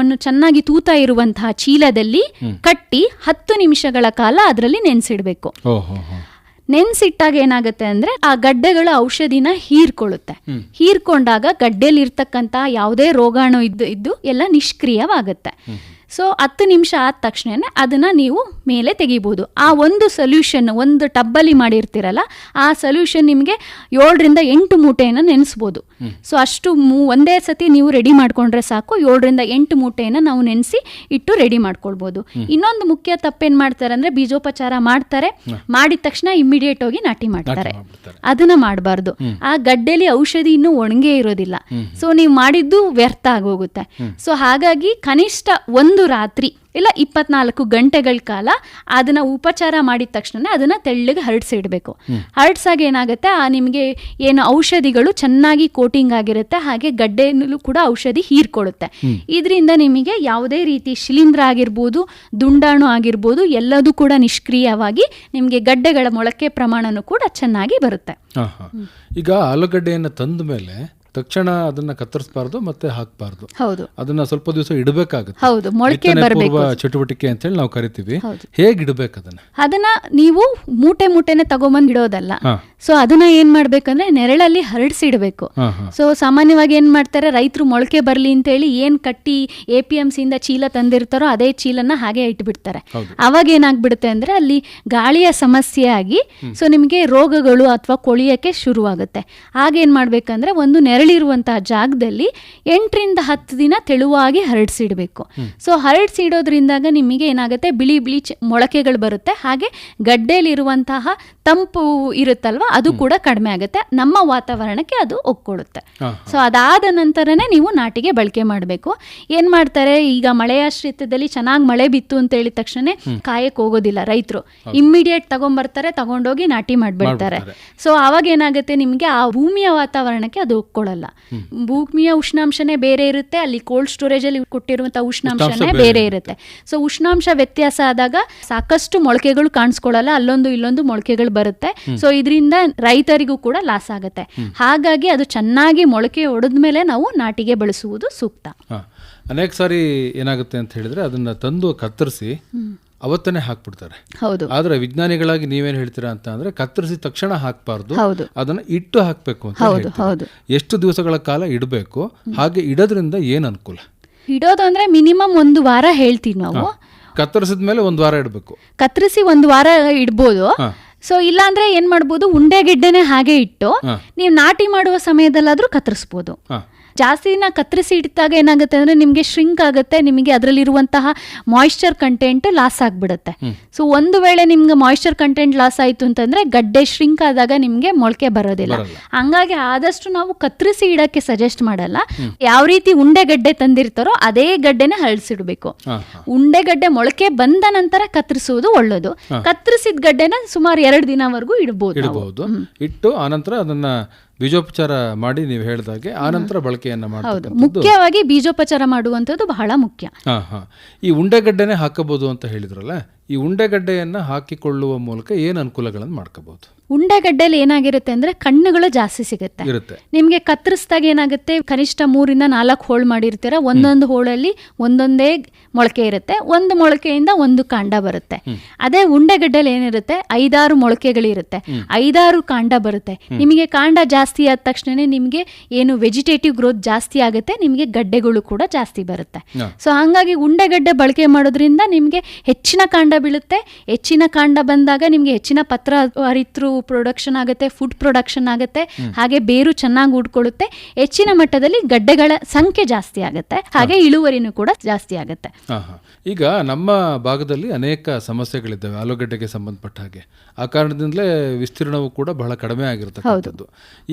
[SPEAKER 4] ಒಂದು ಚೆನ್ನಾಗಿ ತೂತ ಇರುವಂತಹ ಚೀಲದಲ್ಲಿ ಕಟ್ಟಿ 10 ನಿಮಿಷಗಳ ಕಾಲ ಅದರಲ್ಲಿ ನೆನೆಸಿಡಬೇಕು. ನೆನೆಸಿಟ್ಟಾಗ ಏನಾಗುತ್ತೆ ಅಂದ್ರೆ ಆ ಗಡ್ಡೆಗಳ ಔಷಧಿನ ಹೀರ್ಕೊಳ್ಳುತ್ತೆ. ಹೀರ್ಕೊಂಡಾಗ ಗಡ್ಡೆಯಲ್ಲಿ ಇರ್ತಕ್ಕಂಥ ಯಾವುದೇ ರೋಗಾಣು ಇದ್ದು ಎಲ್ಲ ನಿಷ್ಕ್ರಿಯವಾಗುತ್ತೆ. ಸೊ 10 ನಿಮಿಷ ಆದ ತಕ್ಷಣ ಅದನ್ನ ನೀವು ಮೇಲೆ ತೆಗಿಬಹುದು. ಆ ಒಂದು ಸೊಲ್ಯೂಷನ್ ಒಂದು ಟಬ್ಬಲ್ಲಿ ಮಾಡಿರ್ತೀರಲ್ಲ, ಆ ಸೊಲ್ಯೂಷನ್ ನಿಮಗೆ 7 ರಿಂದ 8 ಮೂಟೆಯನ್ನು ನೆನೆಸ್ಬೋದು. ಸೊ ಅಷ್ಟು ಒಂದೇ ಸತಿ ನೀವು ರೆಡಿ ಮಾಡ್ಕೊಂಡ್ರೆ ಸಾಕು. 7 ರಿಂದ 8 ಮೂಟೆಯನ್ನು ನಾವು ನೆನೆಸಿ ಇಟ್ಟು ರೆಡಿ ಮಾಡ್ಕೊಳ್ಬೋದು. ಇನ್ನೊಂದು ಮುಖ್ಯ ತಪ್ಪೇನ್ ಮಾಡ್ತಾರೆ ಅಂದ್ರೆ ಬೀಜೋಪಚಾರ ಮಾಡ್ತಾರೆ, ಮಾಡಿದ ತಕ್ಷಣ ಇಮಿಡಿಯೇಟ್ ಹೋಗಿ ನಾಟಿ ಮಾಡ್ತಾರೆ. ಅದನ್ನ ಮಾಡಬಾರ್ದು. ಆ ಗಡ್ಡೆಲಿ ಔಷಧಿ ಇನ್ನೂ ಒಣಗೇ ಇರೋದಿಲ್ಲ. ಸೊ ನೀವು ಮಾಡಿದ್ದು ವ್ಯರ್ಥ ಆಗೋಗುತ್ತೆ. ಸೊ ಹಾಗಾಗಿ ಕನಿಷ್ಠ 1 ರಾತ್ರಿ ಇಲ್ಲ 24 ಗಂಟೆಗಳ ಕಾಲ ಅದನ್ನ ಉಪಚಾರ ಮಾಡಿದ ತಕ್ಷಣ ಅದನ್ನ ತೆಳ್ಳಗೆ ಹರಡಿಸಿಡ್ಬೇಕು. ಹರಡ್ಸಾಗ ಏನಾಗುತ್ತೆ, ನಿಮಗೆ ಏನು ಔಷಧಿಗಳು ಚೆನ್ನಾಗಿ ಕೋಟಿಂಗ್ ಆಗಿರುತ್ತೆ, ಹಾಗೆ ಗಡ್ಡೆನಲ್ಲೂ ಕೂಡ ಔಷಧಿ ಹೀರ್ಕೊಳ್ಳುತ್ತೆ. ಇದರಿಂದ ನಿಮಗೆ ಯಾವುದೇ ರೀತಿ ಶಿಲೀಂಧ್ರ ಆಗಿರ್ಬೋದು, ದುಂಡಾಣು ಆಗಿರ್ಬೋದು, ಎಲ್ಲದೂ ಕೂಡ ನಿಷ್ಕ್ರಿಯವಾಗಿ ನಿಮಗೆ ಗಡ್ಡೆಗಳ ಮೊಳಕೆ ಪ್ರಮಾಣನೂ ಕೂಡ ಚೆನ್ನಾಗಿ ಬರುತ್ತೆ.
[SPEAKER 3] ಈಗ ಆಲೂಗಡ್ಡೆಯನ್ನು ತಂದ ಮೇಲೆ ತಕ್ಷಣ ಅದನ್ನ ಕತ್ತರಿಸಬಾರ್ದು ಮತ್ತೆ ಹಾಕಬಾರ್ದು.
[SPEAKER 4] ಹೌದು,
[SPEAKER 3] ಅದನ್ನ ಸ್ವಲ್ಪ ದಿವಸ ಇಡಬೇಕಾಗುತ್ತೆ.
[SPEAKER 4] ಹೌದು, ಮೊಳಕೆ ಬರಬೇಕು,
[SPEAKER 3] ಚಟುವಟಿಕೆ ಅಂತ ಹೇಳಿ ನಾವು ಕರಿತೀವಿ. ಹೇಗೆ ಇಡಬೇಕು
[SPEAKER 4] ಅದನ್ನ ನೀವು ಮೂಟೆನೆ ತಗೊಂಬಂದ್ ಇಡೋದಲ್ಲ. ಸೊ ಅದನ್ನ ಏನ್ ಮಾಡ್ಬೇಕಂದ್ರೆ ನೆರಳಲ್ಲಿ ಹರಡಿಸಿಡ್ಬೇಕು. ಸೊ ಸಾಮಾನ್ಯವಾಗಿ ಏನ್ ಮಾಡ್ತಾರೆ, ರೈತರು ಮೊಳಕೆ ಬರ್ಲಿ ಅಂತ ಹೇಳಿ ಏನ್ ಕಟ್ಟಿ APMC ಇಂದ ಚೀಲ ತಂದಿರ್ತಾರೋ ಅದೇ ಚೀಲನ ಹಾಗೆ ಇಟ್ಬಿಡ್ತಾರೆ. ಅವಾಗ ಏನಾಗ್ಬಿಡುತ್ತೆ ಅಂದ್ರೆ ಅಲ್ಲಿ ಗಾಳಿಯ ಸಮಸ್ಯೆ ಆಗಿ ಸೊ ನಿಮಗೆ ರೋಗಗಳು ಅಥವಾ ಕೊಳಿಯಕ್ಕೆ ಶುರುವಾಗುತ್ತೆ. ಆಗೇನ್ ಮಾಡ್ಬೇಕಂದ್ರೆ ಒಂದು ನೆರಳಿರುವಂತಹ ಜಾಗದಲ್ಲಿ 8 ರಿಂದ 10 ದಿನ ತೆಳುವಾಗಿ ಹರಡಿಸಿಡ್ಬೇಕು. ಸೊ ಹರಡಿಸಿಡೋದ್ರಿಂದಾಗ ನಿಮಗೆ ಏನಾಗುತ್ತೆ, ಬಿಳಿ ಬಿಳಿ ಮೊಳಕೆಗಳು ಬರುತ್ತೆ, ಹಾಗೆ ಗಡ್ಡೆಯಲ್ಲಿರುವಂತಹ ತಂಪು ಇರುತ್ತಲ್ವ ಅದು ಕೂಡ ಕಡಿಮೆ ಆಗುತ್ತೆ, ನಮ್ಮ ವಾತಾವರಣಕ್ಕೆ ಅದು ಒಗ್ಕೊಳ್ಳುತ್ತೆ. ಸೊ ಅದಾದ ನಂತರನೇ ನೀವು ನಾಟಿಗೆ ಬಳಕೆ ಮಾಡಬೇಕು. ಏನ್ ಮಾಡ್ತಾರೆ, ಈಗ ಮಳೆಯಾಶ್ರಿತದಲ್ಲಿ ಚೆನ್ನಾಗಿ ಮಳೆ ಬಿತ್ತು ಅಂತ ಹೇಳಿದ ತಕ್ಷಣ ಕಾಯಕ್ಕೆ ಹೋಗೋದಿಲ್ಲ ರೈತರು, ಇಮ್ಮಿಡಿಯೇಟ್ ತಗೊಂಡ್ಬರ್ತಾರೆ, ತಗೊಂಡೋಗಿ ನಾಟಿ ಮಾಡ್ಬಿಡ್ತಾರೆ. ಸೊ ಅವಾಗ ಏನಾಗುತ್ತೆ, ನಿಮ್ಗೆ ಆ ಭೂಮಿಯ ವಾತಾವರಣಕ್ಕೆ ಅದು ಒಗ್ಕೊಳ್ಳಲ್ಲ. ಭೂಮಿಯ ಉಷ್ಣಾಂಶನೇ ಬೇರೆ ಇರುತ್ತೆ, ಅಲ್ಲಿ ಕೋಲ್ಡ್ ಸ್ಟೋರೇಜ್ ಅಲ್ಲಿ ಕೊಟ್ಟಿರುವಂತಹ ಉಷ್ಣಾಂಶನೇ ಬೇರೆ ಇರುತ್ತೆ. ಸೊ ಉಷ್ಣಾಂಶ ವ್ಯತ್ಯಾಸ ಆದಾಗ ಸಾಕಷ್ಟು ಮೊಳಕೆಗಳು ಕಾಣಿಸ್ಕೊಳ್ಳಲ್ಲ, ಅಲ್ಲೊಂದು ಇಲ್ಲೊಂದು ಮೊಳಕೆಗಳು ಬರುತ್ತೆ. ಸೊ ಇದರಿಂದ ರೈತರಿಗೂ ಕೂಡ ಲಾಸ್ ಆಗುತ್ತೆ. ಹಾಗಾಗಿ ಅದು ಚೆನ್ನಾಗಿ ಮೊಳಕೆ ಹೊಡೆದ್ಮೇಲೆ ನಾವು ನಾಟಿಗೆ ಬಳಸುವುದು ಸೂಕ್ತ.
[SPEAKER 3] ಅನೇಕ ಸಾರಿ ಏನಾಗುತ್ತೆ ಅಂತ ಹೇಳಿದ್ರೆ ಅದನ್ನ ತಂದು ಕತ್ತರಿಸಿ ಅವತ್ತನೇ ಹಾಕ್ಬಿಡ್ತಾರೆ.
[SPEAKER 4] ಹೌದು,
[SPEAKER 3] ಆದ್ರೆ ವಿಜ್ಞಾನಿಗಳಾಗಿ ನೀವೇನ್ ಹೇಳ್ತೀರಾ ಅಂತ ಅಂದ್ರೆ ಕತ್ತರಿಸಿದ ತಕ್ಷಣ ಹಾಕ್ಬಾರ್ದು, ಅದನ್ನ ಇಟ್ಟು ಹಾಕ್ಬೇಕು ಅಂತ ಹೇಳ್ತೀವಿ. ಎಷ್ಟು ದಿವಸಗಳ ಕಾಲ ಇಡಬೇಕು, ಹಾಗೆ ಇಡೋದ್ರಿಂದ ಏನ್ ಅನುಕೂಲ?
[SPEAKER 4] ಇಡೋದು ಅಂದ್ರೆ ಮಿನಿಮಮ್ 1 ವಾರ ಹೇಳ್ತೀವಿ ನಾವು.
[SPEAKER 3] ಕತ್ತರಿಸಿದ ಮೇಲೆ 1 ವಾರ ಇಡಬೇಕು.
[SPEAKER 4] ಕತ್ತರಿಸಿ 1 ವಾರ ಇಡ್ಬೋದು. ಸೊ ಇಲ್ಲಾಂದ್ರೆ ಏನ್ ಮಾಡ್ಬೋದು, ಉಂಡೆ ಗೆಡ್ಡೆನೆ ಹಾಗೆ ಇಟ್ಟು ನೀವು ನಾಟಿ ಮಾಡುವ ಸಮಯದಲ್ಲಾದ್ರೂ ಕತ್ತರಿಸ್ಬೋದು. ಜಾಸ್ತಿ ದಿನ ಕತ್ತರಿಸಿ ಇಟ್ಟಾಗ ಏನಾಗುತ್ತೆ ಅಂದ್ರೆ ನಿಮಗೆ ಶ್ರಿಂಕ್ ಆಗುತ್ತೆ, ನಿಮಗೆ ಅದರಲ್ಲಿರುವಂತಹ ಮಾಯಿಶ್ಚರ್ ಕಂಟೆಂಟ್ ಲಾಸ್ ಆಗ್ಬಿಡುತ್ತೆ. ಸೊ ಒಂದು ವೇಳೆ ನಿಮ್ಗೆ ಮಾಯಿಶ್ಚರ್ ಕಂಟೆಂಟ್ ಲಾಸ್ ಆಯ್ತು ಅಂತಂದ್ರೆ ಗಡ್ಡೆ ಶ್ರಿಂಕ್ ಆದಾಗ ನಿಮ್ಗೆ ಮೊಳಕೆ ಬರೋದಿಲ್ಲ. ಹಂಗಾಗಿ ಆದಷ್ಟು ನಾವು ಕತ್ತರಿಸಿ ಇಡಕ್ಕೆ ಸಜೆಸ್ಟ್ ಮಾಡಲ್ಲ. ಯಾವ ರೀತಿ ಉಂಡೆಗಡ್ಡೆ ತಂದಿರ್ತಾರೋ ಅದೇ ಗಡ್ಡೆನೆ ಹರಡಿಸಿಡ್ಬೇಕು. ಉಂಡೆಗಡ್ಡೆ ಮೊಳಕೆ ಬಂದ ನಂತರ ಕತ್ತರಿಸುವುದು ಒಳ್ಳೇದು. ಕತ್ತರಿಸಿದ ಗಡ್ಡೆನ ಸುಮಾರು 2 ದಿನವರೆಗೂ ಇಡಬಹುದು.
[SPEAKER 3] ಇಟ್ಟು ಆನಂತರ ಅದನ್ನ ಬೀಜೋಪಚಾರ ಮಾಡಿ ನೀವು ಹೇಳಿದಾಗೆ ಆನಂತರ ಬಳಕೆಯನ್ನ
[SPEAKER 4] ಮಾಡಬಹುದು. ಮುಖ್ಯವಾಗಿ ಬೀಜೋಪಚಾರ ಮಾಡುವಂಥದ್ದು ಬಹಳ ಮುಖ್ಯ.
[SPEAKER 3] ಈ ಉಂಡೆಗಡ್ಡೆನೆ ಹಾಕಬಹುದು ಅಂತ ಹೇಳಿದ್ರಲ್ಲ, ಈ ಉಂಡೆಗಡ್ಡೆಯನ್ನ ಹಾಕಿಕೊಳ್ಳುವ ಮೂಲಕ ಏನು ಅನುಕೂಲಗಳನ್ನು ಮಾಡ್ಕೋಬಹುದು?
[SPEAKER 4] ಉಂಡೆಗಡ್ಡೆಯಲ್ಲಿ ಏನಾಗಿರುತ್ತೆ ಅಂದ್ರೆ ಕಣ್ಣುಗಳು ಜಾಸ್ತಿ ಸಿಗುತ್ತೆ. ನಿಮ್ಗೆ ಕತ್ತರಿಸಿದಾಗ ಏನಾಗುತ್ತೆ, ಕನಿಷ್ಠ 3 ರಿಂದ 4 ಹೋಳು ಮಾಡಿರ್ತೀರ, ಒಂದೊಂದು ಹೋಳಲ್ಲಿ ಒಂದೊಂದೇ ಮೊಳಕೆ ಇರುತ್ತೆ, ಒಂದು ಮೊಳಕೆಯಿಂದ ಒಂದು ಕಾಂಡ ಬರುತ್ತೆ. ಅದೇ ಉಂಡೆಗಡ್ಡೆಯಲ್ಲಿ ಏನಿರುತ್ತೆ, 5-6 ಮೊಳಕೆಗಳಿರುತ್ತೆ, 5-6 ಕಾಂಡ ಬರುತ್ತೆ. ನಿಮಗೆ ಕಾಂಡ ಜಾಸ್ತಿ ಆದ ತಕ್ಷಣ ನಿಮಗೆ ಏನು ವೆಜಿಟೇಟಿವ್ ಗ್ರೋತ್ ಜಾಸ್ತಿ ಆಗುತ್ತೆ, ನಿಮಗೆ ಗಡ್ಡೆಗಳು ಕೂಡ ಜಾಸ್ತಿ ಬರುತ್ತೆ. ಸೊ ಹಂಗಾಗಿ ಉಂಡೆಗಡ್ಡೆ ಬಳಕೆ ಮಾಡೋದ್ರಿಂದ ನಿಮ್ಗೆ ಹೆಚ್ಚಿನ ಕಾಂಡ ಬೀಳುತ್ತೆ. ಹೆಚ್ಚಿನ ಕಾಂಡ ಬಂದಾಗ ನಿಮ್ಗೆ ಹೆಚ್ಚಿನ ಪತ್ರ ಹರಿತ್ರು ಪ್ರೊಡಕ್ಷನ್ ಆಗುತ್ತೆ, ಫುಡ್ ಪ್ರೊಡಕ್ಷನ್ ಆಗುತ್ತೆ, ಹಾಗೆ ಬೇರು ಚೆನ್ನಾಗಿ ಉಡ್ಕೊಳ್ಳುತ್ತೆ, ಹೆಚ್ಚಿನ ಮಟ್ಟದಲ್ಲಿ ಗಡ್ಡೆಗಳ ಸಂಖ್ಯೆ ಜಾಸ್ತಿ ಆಗುತ್ತೆ, ಹಾಗೆ ಇಳುವರಿನೂ ಕೂಡ ಜಾಸ್ತಿ ಆಗುತ್ತೆ.
[SPEAKER 3] ಈಗ ನಮ್ಮ ಭಾಗದಲ್ಲಿ ಅನೇಕ ಸಮಸ್ಯೆಗಳಿದ್ದಾವೆ ಆಲೂಗಡ್ಡೆಗೆ ಸಂಬಂಧಪಟ್ಟ ಹಾಗೆ. ಆ ಕಾರಣದಿಂದಲೇ ವಿಸ್ತೀರ್ಣವು ಕೂಡ ಬಹಳ ಕಡಿಮೆ ಆಗಿರ್ತಕ್ಕಂಥದ್ದು.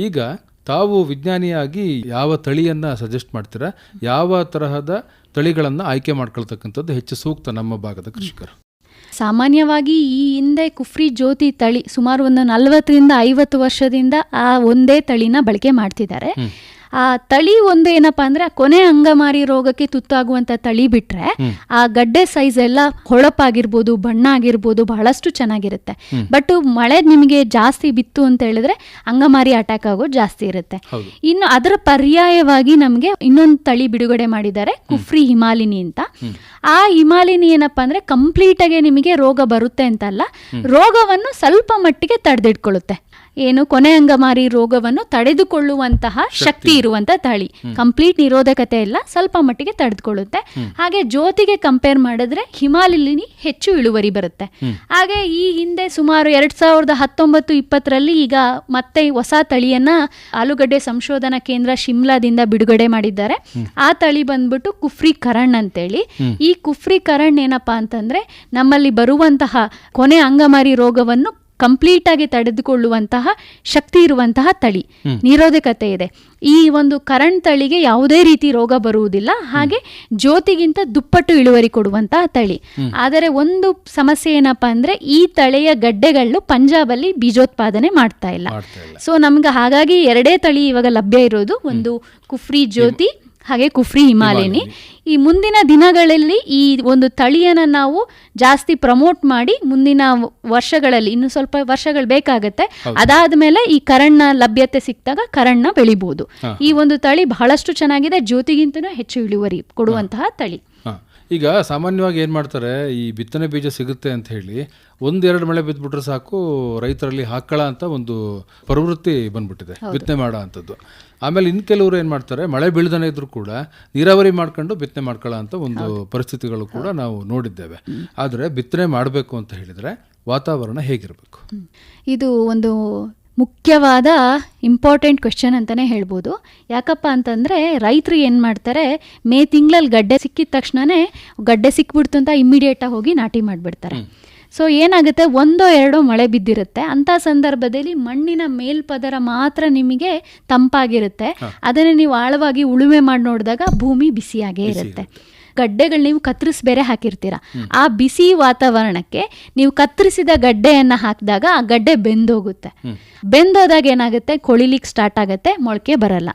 [SPEAKER 3] ಈಗ ತಾವು ವಿಜ್ಞಾನಿಯಾಗಿ ಯಾವ ತಳಿಯನ್ನ ಸಜೆಸ್ಟ್ ಮಾಡ್ತೀರಾ? ಯಾವ ತರಹದ ತಳಿಗಳನ್ನ ಆಯ್ಕೆ ಮಾಡ್ಕೊಳ್ತಕ್ಕಂಥದ್ದು ಹೆಚ್ಚು ಸೂಕ್ತ ನಮ್ಮ ಭಾಗದ ಕೃಷಿಕರು?
[SPEAKER 4] ಸಾಮಾನ್ಯವಾಗಿ ಈ ಹಿಂದೆ ಕುಫ್ರಿ ಜ್ಯೋತಿ ತಳಿ ಸುಮಾರು ಒಂದು 40 ರಿಂದ 50 ವರ್ಷದಿಂದ ಆ ಒಂದೇ ತಳಿನ ಬಳಕೆ ಮಾಡ್ತಿದ್ದಾರೆ. ಆ ತಳಿ ಒಂದು ಏನಪ್ಪಾ ಅಂದ್ರೆ ಕೊನೆ ಅಂಗಮಾರಿ ರೋಗಕ್ಕೆ ತುತ್ತಾಗುವಂತ ತಳಿ ಬಿಟ್ರೆ ಆ ಗಡ್ಡೆ ಸೈಜ್ ಎಲ್ಲ ಹೊಳಪಾಗಿರ್ಬೋದು, ಬಣ್ಣ ಆಗಿರ್ಬೋದು, ಬಹಳಷ್ಟು ಚೆನ್ನಾಗಿರುತ್ತೆ. ಬಟ್ ಮಳೆ ನಿಮಗೆ ಜಾಸ್ತಿ ಬಿತ್ತು ಅಂತ ಹೇಳಿದ್ರೆ ಅಂಗಮಾರಿ ಅಟ್ಯಾಕ್ ಆಗೋದು ಜಾಸ್ತಿ ಇರುತ್ತೆ. ಇನ್ನು ಅದರ ಪರ್ಯಾಯವಾಗಿ ನಮಗೆ ಇನ್ನೊಂದು ತಳಿ ಬಿಡುಗಡೆ ಮಾಡಿದ್ದಾರೆ, ಕುಫ್ರಿ ಹಿಮಾಲಿನಿ ಅಂತ. ಆ ಹಿಮಾಲಿನಿ ಏನಪ್ಪಾ ಅಂದ್ರೆ ಕಂಪ್ಲೀಟ್ ಆಗಿ ನಿಮಗೆ ರೋಗ ಬರುತ್ತೆ ಅಂತಲ್ಲ, ರೋಗವನ್ನು ಸ್ವಲ್ಪ ಮಟ್ಟಿಗೆ ತಡೆದಿಟ್ಕೊಳ್ಳುತ್ತೆ. ಏನು ಕೊನೆ ಅಂಗಮಾರಿ ರೋಗವನ್ನು ತಡೆದುಕೊಳ್ಳುವಂತಹ ಶಕ್ತಿ ಇರುವಂತ ತಳಿ. ಕಂಪ್ಲೀಟ್ ನಿರೋಧಕತೆ ಇಲ್ಲ, ಸ್ವಲ್ಪ ಮಟ್ಟಿಗೆ ತಡೆದುಕೊಳ್ಳುತ್ತೆ. ಹಾಗೆ ಜ್ಯೋತಿಗೆ ಕಂಪೇರ್ ಮಾಡಿದ್ರೆ ಹಿಮಾಲಿನಿ ಹೆಚ್ಚು ಇಳುವರಿ ಬರುತ್ತೆ. ಹಾಗೆ ಈ ಹಿಂದೆ ಸುಮಾರು 2019-20 ಈಗ ಮತ್ತೆ ಹೊಸ ತಳಿಯನ್ನ ಆಲೂಗಡ್ಡೆ ಸಂಶೋಧನಾ ಕೇಂದ್ರ ಶಿಮ್ಲಾದಿಂದ ಬಿಡುಗಡೆ ಮಾಡಿದ್ದಾರೆ. ಆ ತಳಿ ಬಂದ್ಬಿಟ್ಟು ಕುಫ್ರಿ ಕರಣ್ ಅಂತೇಳಿ. ಈ ಕುಫ್ರಿ ಕರಣ್ ಏನಪ್ಪಾ ಅಂತಂದ್ರೆ ನಮ್ಮಲ್ಲಿ ಬರುವಂತಹ ಕೊನೆ ಅಂಗಮಾರಿ ರೋಗವನ್ನು ಕಂಪ್ಲೀಟ್ ಆಗಿ ತಡೆದುಕೊಳ್ಳುವಂತಹ ಶಕ್ತಿ ಇರುವಂತಹ ತಳಿ, ನಿರೋಧಕತೆ ಇದೆ. ಈ ಒಂದು ಕರಣ್ ತಳಿಗೆ ಯಾವುದೇ ರೀತಿ ರೋಗ ಬರುವುದಿಲ್ಲ, ಹಾಗೆ ಜ್ಯೋತಿಗಿಂತ ದುಪ್ಪಟ್ಟು ಇಳುವರಿ ಕೊಡುವಂತಹ ತಳಿ. ಆದರೆ ಒಂದು ಸಮಸ್ಯೆ ಏನಪ್ಪಾ ಅಂದ್ರೆ ಈ ತಳಿಯ ಗಡ್ಡೆಗಳು ಪಂಜಾಬ್ ಅಲ್ಲಿ ಬೀಜೋತ್ಪಾದನೆ ಮಾಡ್ತಾ ಇಲ್ಲ. ಸೊ ನಮ್ಗೆ ಹಾಗಾಗಿ ಎರಡೇ ತಳಿ ಇವಾಗ ಲಭ್ಯ ಇರೋದು, ಒಂದು ಕುಫ್ರಿ ಜ್ಯೋತಿ ಹಾಗೆ ಕುಫ್ರಿ ಹಿಮಾಲಯನಿ. ಈ ಮುಂದಿನ ದಿನಗಳಲ್ಲಿ ಈ ಒಂದು ತಳಿಯನ್ನು ನಾವು ಜಾಸ್ತಿ ಪ್ರಮೋಟ್ ಮಾಡಿ ಮುಂದಿನ ವರ್ಷಗಳಲ್ಲಿ, ಇನ್ನು ಸ್ವಲ್ಪ ವರ್ಷಗಳು ಬೇಕಾಗತ್ತೆ, ಅದಾದ್ಮೇಲೆ ಈ ಕರಣ್ನ ಲಭ್ಯತೆ ಸಿಕ್ತಾಗ ಕರಣ್ನ ಬೆಳಿಬಹುದು. ಈ ಒಂದು ತಳಿ ಬಹಳಷ್ಟು ಚೆನ್ನಾಗಿದೆ, ಜ್ಯೋತಿಗಿಂತನೂ ಹೆಚ್ಚು ಇಳುವರಿ ಕೊಡುವಂತಹ ತಳಿ.
[SPEAKER 3] ಈಗ ಸಾಮಾನ್ಯವಾಗಿ ಏನು ಮಾಡ್ತಾರೆ, ಈ ಬಿತ್ತನೆ ಬೀಜ ಸಿಗುತ್ತೆ ಅಂತ ಹೇಳಿ 1-2 ಮಳೆ ಬಿದ್ದುಬಿಟ್ರೆ ಸಾಕು, ರೈತರಲ್ಲಿ ಹಾಕಳ ಅಂತ ಒಂದು ಪ್ರವೃತ್ತಿ ಬಂದ್ಬಿಟ್ಟಿದೆ, ಬಿತ್ತನೆ ಮಾಡೋ ಅಂಥದ್ದು. ಆಮೇಲೆ ಇನ್ನು ಕೆಲವರು ಏನು ಮಾಡ್ತಾರೆ, ಮಳೆ ಬೀಳ್ದನೇ ಇದ್ರೂ ಕೂಡ ನೀರಾವರಿ ಮಾಡ್ಕೊಂಡು ಬಿತ್ತನೆ ಮಾಡ್ಕೊಳ್ಳೋ ಅಂತ ಒಂದು ಪರಿಸ್ಥಿತಿಗಳು ಕೂಡ ನಾವು ನೋಡಿದ್ದೇವೆ. ಆದರೆ ಬಿತ್ತನೆ ಮಾಡಬೇಕು ಅಂತ ಹೇಳಿದರೆ ವಾತಾವರಣ ಹೇಗಿರಬೇಕು?
[SPEAKER 4] ಇದು ಒಂದು ಮುಖ್ಯವಾದ ಇಂಪಾರ್ಟೆಂಟ್ ಕ್ವೆಶ್ಚನ್ ಅಂತಲೇ ಹೇಳ್ಬೋದು. ಯಾಕಪ್ಪ ಅಂತಂದರೆ ರೈತರು ಏನು ಮಾಡ್ತಾರೆ, ಮೇ ತಿಂಗಳಲ್ಲಿ ಗಡ್ಡೆ ಸಿಕ್ಕಿದ ತಕ್ಷಣವೇ ಗಡ್ಡೆ ಸಿಕ್ಬಿಡ್ತು ಅಂತ ಇಮ್ಮಿಡಿಯೇಟಾಗಿ ಹೋಗಿ ನಾಟಿ ಮಾಡಿಬಿಡ್ತಾರೆ. ಸೊ ಏನಾಗುತ್ತೆ, 1-2 ಮಳೆ ಬಿದ್ದಿರುತ್ತೆ, ಅಂಥ ಸಂದರ್ಭದಲ್ಲಿ ಮಣ್ಣಿನ ಮೇಲ್ಪದರ ಮಾತ್ರ ನಿಮಗೆ ತಂಪಾಗಿರುತ್ತೆ. ಅದನ್ನು ನೀವು ಆಳವಾಗಿ ಉಳುಮೆ ಮಾಡಿ ನೋಡಿದಾಗ ಭೂಮಿ ಬಿಸಿಯಾಗೇ ಇರುತ್ತೆ. ಗಡ್ಡೆಗಳು ನೀವು ಕತ್ತರಿಸಿ ಬೇರೆ ಹಾಕಿರ್ತೀರ, ಆ ಬಿಸಿ ವಾತಾವರಣಕ್ಕೆ ನೀವು ಕತ್ತರಿಸಿದ ಗಡ್ಡೆಯನ್ನು ಹಾಕಿದಾಗ ಆ ಗಡ್ಡೆ ಬೆಂದೋಗುತ್ತೆ. ಬೆಂದೋದಾಗ ಏನಾಗುತ್ತೆ, ಕೊಳಿಲಿಕ್ಕೆ ಸ್ಟಾರ್ಟ್ ಆಗುತ್ತೆ, ಮೊಳಕೆ ಬರಲ್ಲ.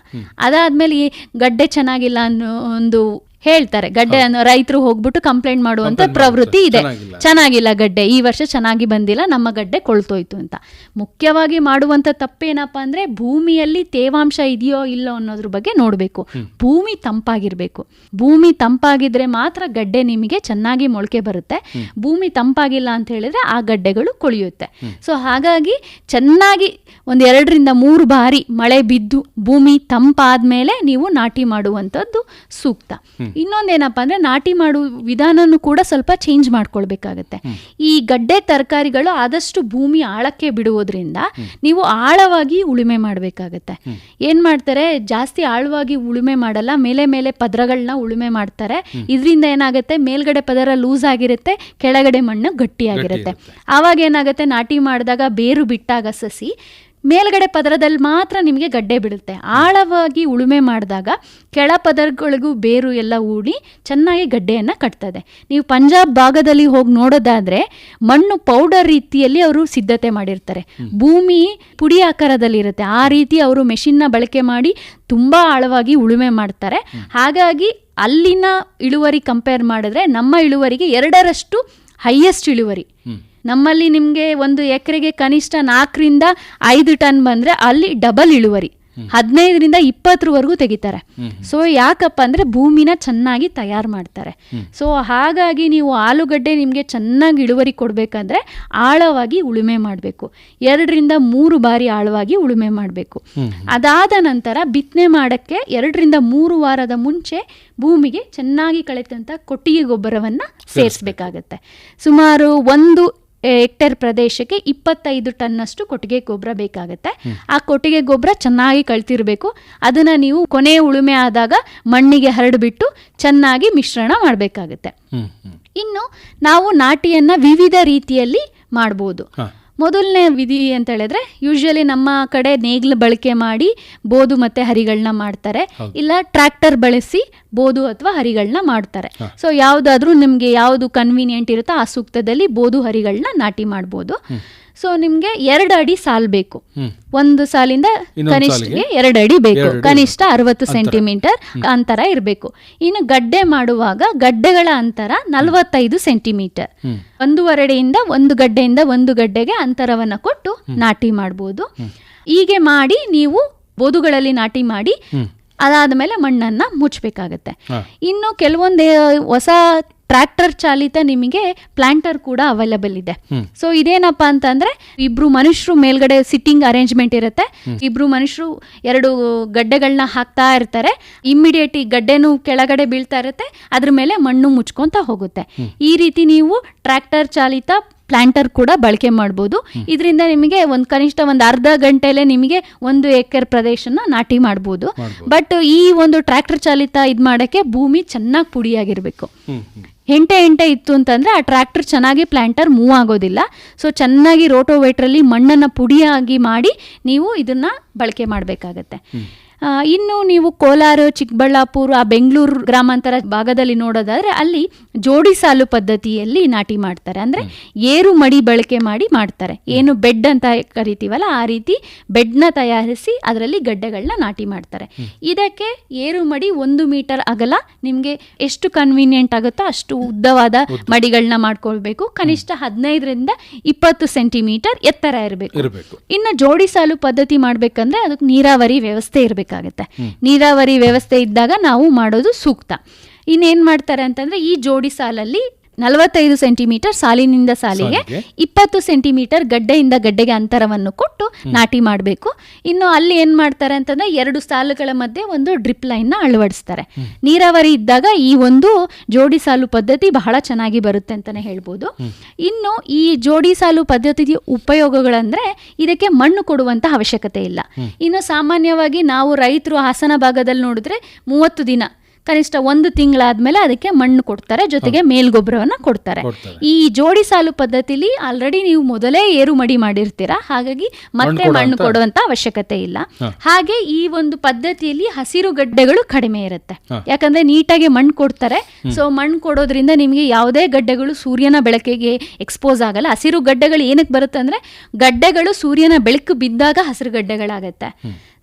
[SPEAKER 4] ಅದಾದ್ಮೇಲೆ ಈ ಗಡ್ಡೆ ಚೆನ್ನಾಗಿಲ್ಲ ಅನ್ನೋ ಒಂದು ಹೇಳ್ತಾರೆ, ಗಡ್ಡೆ ರೈತರು ಹೋಗ್ಬಿಟ್ಟು ಕಂಪ್ಲೇಂಟ್ ಮಾಡುವಂತ ಪ್ರವೃತ್ತಿ ಇದೆ, ಚೆನ್ನಾಗಿಲ್ಲ ಗಡ್ಡೆ, ಈ ವರ್ಷ ಚೆನ್ನಾಗಿ ಬಂದಿಲ್ಲ, ನಮ್ಮ ಗಡ್ಡೆ ಕೊಳ್ತೋಯ್ತು ಅಂತ. ಮುಖ್ಯವಾಗಿ ಮಾಡುವಂತ ತಪ್ಪೇನಪ್ಪ ಅಂದ್ರೆ ಭೂಮಿಯಲ್ಲಿ ತೇವಾಂಶ ಇದೆಯೋ ಇಲ್ಲೋ ಅನ್ನೋದ್ರ ಬಗ್ಗೆ ನೋಡಬೇಕು. ಭೂಮಿ ತಂಪಾಗಿರ್ಬೇಕು. ಭೂಮಿ ತಂಪಾಗಿದ್ರೆ ಮಾತ್ರ ಗಡ್ಡೆ ನಿಮಗೆ ಚೆನ್ನಾಗಿ ಮೊಳಕೆ ಬರುತ್ತೆ. ಭೂಮಿ ತಂಪಾಗಿಲ್ಲ ಅಂತ ಹೇಳಿದ್ರೆ ಆ ಗಡ್ಡೆಗಳು ಕೊಳೆಯುತ್ತೆ. ಸೊ ಹಾಗಾಗಿ ಚೆನ್ನಾಗಿ 2-3 ಬಾರಿ ಮಳೆ ಬಿದ್ದು ಭೂಮಿ ತಂಪಾದ್ಮೇಲೆ ನೀವು ನಾಟಿ ಮಾಡುವಂಥದ್ದು ಸೂಕ್ತ. ಇನ್ನೊಂದೇನಪ್ಪ ಅಂದ್ರೆ ನಾಟಿ ಮಾಡುವ ವಿಧಾನನೂ ಕೂಡ ಸ್ವಲ್ಪ ಚೇಂಜ್ ಮಾಡ್ಕೊಳ್ಬೇಕಾಗತ್ತೆ. ಈ ಗಡ್ಡೆ ತರಕಾರಿಗಳು ಆದಷ್ಟು ಭೂಮಿ ಆಳಕ್ಕೆ ಬಿಡುವುದರಿಂದ ನೀವು ಆಳವಾಗಿ ಉಳುಮೆ ಮಾಡಬೇಕಾಗತ್ತೆ. ಏನ್ ಮಾಡ್ತಾರೆ, ಜಾಸ್ತಿ ಆಳವಾಗಿ ಉಳುಮೆ ಮಾಡಲ್ಲ, ಮೇಲೆ ಪದರಗಳನ್ನ ಉಳುಮೆ ಮಾಡ್ತಾರೆ. ಇದರಿಂದ ಏನಾಗುತ್ತೆ, ಮೇಲ್ಗಡೆ ಪದರ ಲೂಸ್ ಆಗಿರುತ್ತೆ, ಕೆಳಗಡೆ ಮಣ್ಣು ಗಟ್ಟಿಯಾಗಿರುತ್ತೆ. ಆವಾಗ ಏನಾಗುತ್ತೆ, ನಾಟಿ ಮಾಡಿದಾಗ ಬೇರು ಬಿಟ್ಟಾಗ ಸಸಿ ಮೇಲ್ಗಡೆ ಪದರದಲ್ಲಿ ಮಾತ್ರ ನಿಮಗೆ ಗಡ್ಡೆ ಬಿಡುತ್ತೆ. ಆಳವಾಗಿ ಉಳುಮೆ ಮಾಡಿದಾಗ ಕೆಳ ಪದರಗಳಿಗೂ ಬೇರು ಎಲ್ಲ ಊಡಿ ಚೆನ್ನಾಗಿ ಗಡ್ಡೆಯನ್ನು ಕಟ್ತದೆ. ನೀವು ಪಂಜಾಬ್ ಭಾಗದಲ್ಲಿ ಹೋಗಿ ನೋಡೋದಾದ್ರೆ ಮಣ್ಣು ಪೌಡರ್ ರೀತಿಯಲ್ಲಿ ಅವರು ಸಿದ್ಧತೆ ಮಾಡಿರ್ತಾರೆ, ಭೂಮಿ ಪುಡಿ ಆಕಾರದಲ್ಲಿ ಇರುತ್ತೆ. ಆ ರೀತಿ ಅವರು ಮೆಷಿನ್ನ ಬಳಕೆ ಮಾಡಿ ತುಂಬಾ ಆಳವಾಗಿ ಉಳುಮೆ ಮಾಡ್ತಾರೆ. ಹಾಗಾಗಿ ಅಲ್ಲಿನ ಇಳುವರಿ ಕಂಪೇರ್ ಮಾಡಿದ್ರೆ ನಮ್ಮ ಇಳುವರಿಗೆ 2ರಷ್ಟು ಹೈಯೆಸ್ಟ್ ಇಳುವರಿ. ನಮ್ಮಲ್ಲಿ ನಿಮಗೆ 1 ಎಕರೆಗೆ ಕನಿಷ್ಠ 4-5 ಟನ್ ಬಂದ್ರೆ ಅಲ್ಲಿ ಡಬಲ್ ಇಳುವರಿ 15-20ವರೆಗೂ ತೆಗಿತಾರೆ. ಸೊ ಯಾಕಪ್ಪ ಅಂದ್ರೆ ಭೂಮಿನ ಚೆನ್ನಾಗಿ ತಯಾರು ಮಾಡ್ತಾರೆ. ಸೊ ಹಾಗಾಗಿ ನೀವು ಆಲೂಗಡ್ಡೆ ನಿಮಗೆ ಚೆನ್ನಾಗಿ ಇಳುವರಿ ಕೊಡ್ಬೇಕಂದ್ರೆ ಆಳವಾಗಿ ಉಳುಮೆ ಮಾಡಬೇಕು. 2-3 ಬಾರಿ ಆಳವಾಗಿ ಉಳುಮೆ ಮಾಡಬೇಕು. ಅದಾದ ನಂತರ ಬಿತ್ತನೆ ಮಾಡಕ್ಕೆ 2-3 ವಾರದ ಮುಂಚೆ ಭೂಮಿಗೆ ಚೆನ್ನಾಗಿ ಕಳೆದಂತ ಕೊಟ್ಟಿಗೆ ಗೊಬ್ಬರವನ್ನ ಸೇರಿಸಬೇಕಾಗತ್ತೆ. ಸುಮಾರು 1 ಹೆಕ್ಟೇರ್ ಪ್ರದೇಶಕ್ಕೆ 25 ಟನ್ನಷ್ಟು ಕೊಟ್ಟಿಗೆ ಗೊಬ್ಬರ ಬೇಕಾಗುತ್ತೆ. ಆ ಕೊಟ್ಟಿಗೆ ಗೊಬ್ಬರ ಚೆನ್ನಾಗಿ ಕಳ್ತಿರ್ಬೇಕು. ಅದನ್ನ ನೀವು ಕೊನೆ ಉಳುಮೆ ಆದಾಗ ಮಣ್ಣಿಗೆ ಹರಡ್ಬಿಟ್ಟು ಚೆನ್ನಾಗಿ ಮಿಶ್ರಣ ಮಾಡಬೇಕಾಗತ್ತೆ. ಇನ್ನು ನಾವು ನಾಟಿಯನ್ನ ವಿವಿಧ ರೀತಿಯಲ್ಲಿ ಮಾಡ್ಬೋದು. ಮೊದಲನೇ ವಿಧಿ ಅಂತ ಹೇಳಿದ್ರೆ ಯೂಶಲಿ ನಮ್ಮ ಕಡೆ ನೇಗಿಲು ಬಳಕೆ ಮಾಡಿ ಬೋದು ಮತ್ತೆ ಹರಿಗಳನ್ನ ಮಾಡ್ತಾರೆ, ಇಲ್ಲ ಟ್ರ್ಯಾಕ್ಟರ್ ಬಳಸಿ ಬೋದು ಅಥವಾ ಹರಿಗಳನ್ನ ಮಾಡ್ತಾರೆ. ಸೊ ಯಾವ್ದಾದ್ರೂ ನಿಮ್ಗೆ ಯಾವ್ದು ಕನ್ವೀನಿಯಂಟ್ ಇರುತ್ತೋ ಆ ಸೂಕ್ತದಲ್ಲಿ ಬೋದು ಹರಿಗಳನ್ನ ನಾಟಿ ಮಾಡ್ಬೋದು. ಸೊ ನಿಮ್ಗೆ 2 ಅಡಿ ಸಾಲ್ ಬೇಕು, ಒಂದು ಸಾಲಿಂದ ಕನಿಷ್ಠ 2 ಅಡಿ ಬೇಕು, ಕನಿಷ್ಠ 60 ಸೆಂಟಿಮೀಟರ್ ಅಂತರ ಇರಬೇಕು. ಇನ್ನು ಗಡ್ಡೆ ಮಾಡುವಾಗ ಗಡ್ಡೆಗಳ ಅಂತರ 45 ಸೆಂಟಿಮೀಟರ್, 1.5 ಅಡಿಯಿಂದ ಒಂದು ಗಡ್ಡೆಯಿಂದ ಒಂದು ಗಡ್ಡೆಗೆ ಅಂತರವನ್ನ ಕೊಟ್ಟು ನಾಟಿ ಮಾಡಬಹುದು. ಹೀಗೆ ಮಾಡಿ ನೀವು ಬೋದುಗಳಲ್ಲಿ ನಾಟಿ ಮಾಡಿ ಅದಾದ್ಮೇಲೆ ಮಣ್ಣನ್ನ ಮುಚ್ಚಬೇಕಾಗತ್ತೆ. ಇನ್ನು ಕೆಲವೊಂದು ಹೊಸ ಟ್ರ್ಯಾಕ್ಟರ್ ಚಾಲಿತ ನಿಮಗೆ ಪ್ಲಾಂಟರ್ ಕೂಡ ಅವೈಲಬಲ್ ಇದೆ. ಸೊ ಇದೇನಪ್ಪ ಅಂತಂದ್ರೆ 2 ಮನುಷ್ಯರು ಮೇಲ್ಗಡೆ ಸಿಟ್ಟಿಂಗ್ ಅರೇಂಜ್ಮೆಂಟ್ ಇರುತ್ತೆ, 2 ಮನುಷ್ಯರು 2 ಗಡ್ಡೆಗಳನ್ನ ಹಾಕ್ತಾ ಇರ್ತಾರೆ. ಇಮ್ಮಿಡಿಯೇಟ್ ಈ ಗಡ್ಡೆನೂ ಕೆಳಗಡೆ ಬೀಳ್ತಾ ಇರುತ್ತೆ, ಅದ್ರ ಮೇಲೆ ಮಣ್ಣು ಮುಚ್ಕೊಂತ ಹೋಗುತ್ತೆ. ಈ ರೀತಿ ನೀವು ಟ್ರ್ಯಾಕ್ಟರ್ ಚಾಲಿತ ಪ್ಲಾಂಟರ್ ಕೂಡ ಬಳಕೆ ಮಾಡ್ಬೋದು. ಇದರಿಂದ ನಿಮಗೆ ಕನಿಷ್ಠ ಒಂದು ಅರ್ಧ ಗಂಟೆಲೆ ನಿಮಗೆ 1 ಎಕರೆ ಪ್ರದೇಶನ ನಾಟಿ ಮಾಡ್ಬೋದು. ಬಟ್ ಈ ಒಂದು ಟ್ರ್ಯಾಕ್ಟರ್ ಚಾಲಿತ ಇದ್ ಮಾಡಕ್ಕೆ ಭೂಮಿ ಚೆನ್ನಾಗಿ ಪುಡಿಯಾಗಿರ್ಬೇಕು. ಹೆಂಟೆ ಇತ್ತು ಅಂತಂದರೆ ಆ ಟ್ರ್ಯಾಕ್ಟರ್ ಚೆನ್ನಾಗಿ ಪ್ಲ್ಯಾಂಟರ್ ಮೂವ್ ಆಗೋದಿಲ್ಲ. ಸೊ ಚೆನ್ನಾಗಿ ರೋಟೋವೇಟ್ರಲ್ಲಿ ಮಣ್ಣನ್ನು ಪುಡಿಯಾಗಿ ಮಾಡಿ ನೀವು ಇದನ್ನು ಬಳಕೆ ಮಾಡಬೇಕಾಗತ್ತೆ. ಇನ್ನು ನೀವು ಕೋಲಾರ, ಚಿಕ್ಕಬಳ್ಳಾಪುರ, ಬೆಂಗಳೂರು ಗ್ರಾಮಾಂತರ ಭಾಗದಲ್ಲಿ ನೋಡೋದಾದರೆ ಅಲ್ಲಿ ಜೋಡಿ ಸಾಲು ಪದ್ಧತಿಯಲ್ಲಿ ನಾಟಿ ಮಾಡ್ತಾರೆ. ಅಂದರೆ ಏರು ಮಡಿ ಬಳಕೆ ಮಾಡಿ ಮಾಡ್ತಾರೆ. ಏನು ಬೆಡ್ ಅಂತ ಕರಿತೀವಲ್ಲ ಆ ರೀತಿ ಬೆಡ್ನ ತಯಾರಿಸಿ ಅದರಲ್ಲಿ ಗಡ್ಡೆಗಳನ್ನ ನಾಟಿ ಮಾಡ್ತಾರೆ. ಇದಕ್ಕೆ ಏರು ಮಡಿ 1 ಮೀಟರ್ ಅಗಲ, ನಿಮಗೆ ಎಷ್ಟು ಕನ್ವೀನಿಯೆಂಟ್ ಆಗುತ್ತೋ ಅಷ್ಟು ಉದ್ದವಾದ ಮಡಿಗಳನ್ನ ಮಾಡ್ಕೊಳ್ಬೇಕು. ಕನಿಷ್ಠ 15ರಿಂದ 20 ಸೆಂಟಿಮೀಟರ್ ಎತ್ತರ ಇರಬೇಕು. ಇನ್ನು ಜೋಡಿ ಸಾಲು ಪದ್ಧತಿ ಮಾಡಬೇಕಂದ್ರೆ ಅದಕ್ಕೆ ನೀರಾವರಿ ವ್ಯವಸ್ಥೆ ಇರಬೇಕು. ನೀರಾವರಿ ವ್ಯವಸ್ಥೆ ಇದ್ದಾಗ ನಾವು ಮಾಡೋದು ಸೂಕ್ತ. ಇನ್ನೇನ್ ಮಾಡ್ತಾರೆ ಅಂತಂದ್ರೆ ಈ ಜೋಡಿ ಸಾಲಲ್ಲಿ 45 ಸೆಂಟಿಮೀಟರ್ ಸಾಲಿನಿಂದ ಸಾಲಿಗೆ 20 ಸೆಂಟಿಮೀಟರ್ ಗಡ್ಡೆಯಿಂದ ಗಡ್ಡೆಗೆ ಅಂತರವನ್ನು ಕೊಟ್ಟು ನಾಟಿ ಮಾಡಬೇಕು. ಇನ್ನು ಅಲ್ಲಿ ಏನ್ ಮಾಡ್ತಾರೆ ಅಂತಂದ್ರೆ 2 ಸಾಲುಗಳ ಮಧ್ಯೆ ಒಂದು ಡ್ರಿಪ್ ಲೈನ್ ನ ಅಳವಡಿಸ್ತಾರೆ. ನೀರಾವರಿ ಇದ್ದಾಗ ಈ ಒಂದು ಜೋಡಿ ಸಾಲು ಪದ್ಧತಿ ಬಹಳ ಚೆನ್ನಾಗಿ ಬರುತ್ತೆ ಅಂತಾನೆ ಹೇಳ್ಬೋದು. ಇನ್ನು ಈ ಜೋಡಿ ಸಾಲು ಪದ್ಧತಿಯ ಉಪಯೋಗಗಳಂದ್ರೆ ಇದಕ್ಕೆ ಮಣ್ಣು ಕೊಡುವಂತ ಅವಶ್ಯಕತೆ ಇಲ್ಲ. ಇನ್ನು ಸಾಮಾನ್ಯವಾಗಿ ನಾವು ರೈತರು ಹಾಸನ ಭಾಗದಲ್ಲಿ ನೋಡಿದ್ರೆ 30 ದಿನ ಕನಿಷ್ಠ 1 ತಿಂಗಳಾದ್ಮೇಲೆ ಅದಕ್ಕೆ ಮಣ್ಣು ಕೊಡ್ತಾರೆ, ಜೊತೆಗೆ ಮೇಲ್ಗೊಬ್ಬರವನ್ನ ಕೊಡ್ತಾರೆ. ಈ ಜೋಡಿ ಸಾಲು ಪದ್ಧತಿಲಿ ಆಲ್ರೆಡಿ ನೀವು ಮೊದಲೇ ಏರು ಮಡಿ ಮಾಡಿರ್ತೀರಾ, ಹಾಗಾಗಿ ಮತ್ತೆ ಮಣ್ಣು ಕೊಡುವಂತ ಅವಶ್ಯಕತೆ ಇಲ್ಲ. ಹಾಗೆ ಈ ಒಂದು ಪದ್ಧತಿಯಲ್ಲಿ ಹಸಿರು ಗಡ್ಡೆಗಳು ಕಡಿಮೆ ಇರುತ್ತೆ, ಯಾಕಂದ್ರೆ ನೀಟಾಗಿ ಮಣ್ಣು ಕೊಡ್ತಾರೆ. ಸೊ ಮಣ್ಣು ಕೊಡೋದ್ರಿಂದ ನಿಮಗೆ ಯಾವುದೇ ಗಡ್ಡೆಗಳು ಸೂರ್ಯನ ಬೆಳಕಿಗೆ ಎಕ್ಸ್ಪೋಸ್ ಆಗಲ್ಲ. ಹಸಿರು ಗಡ್ಡೆಗಳು ಏನಕ್ಕೆ ಬರುತ್ತೆ ಅಂದ್ರೆ ಗಡ್ಡೆಗಳು ಸೂರ್ಯನ ಬೆಳಕು ಬಿದ್ದಾಗ ಹಸಿರು ಗಡ್ಡೆಗಳಾಗತ್ತೆ.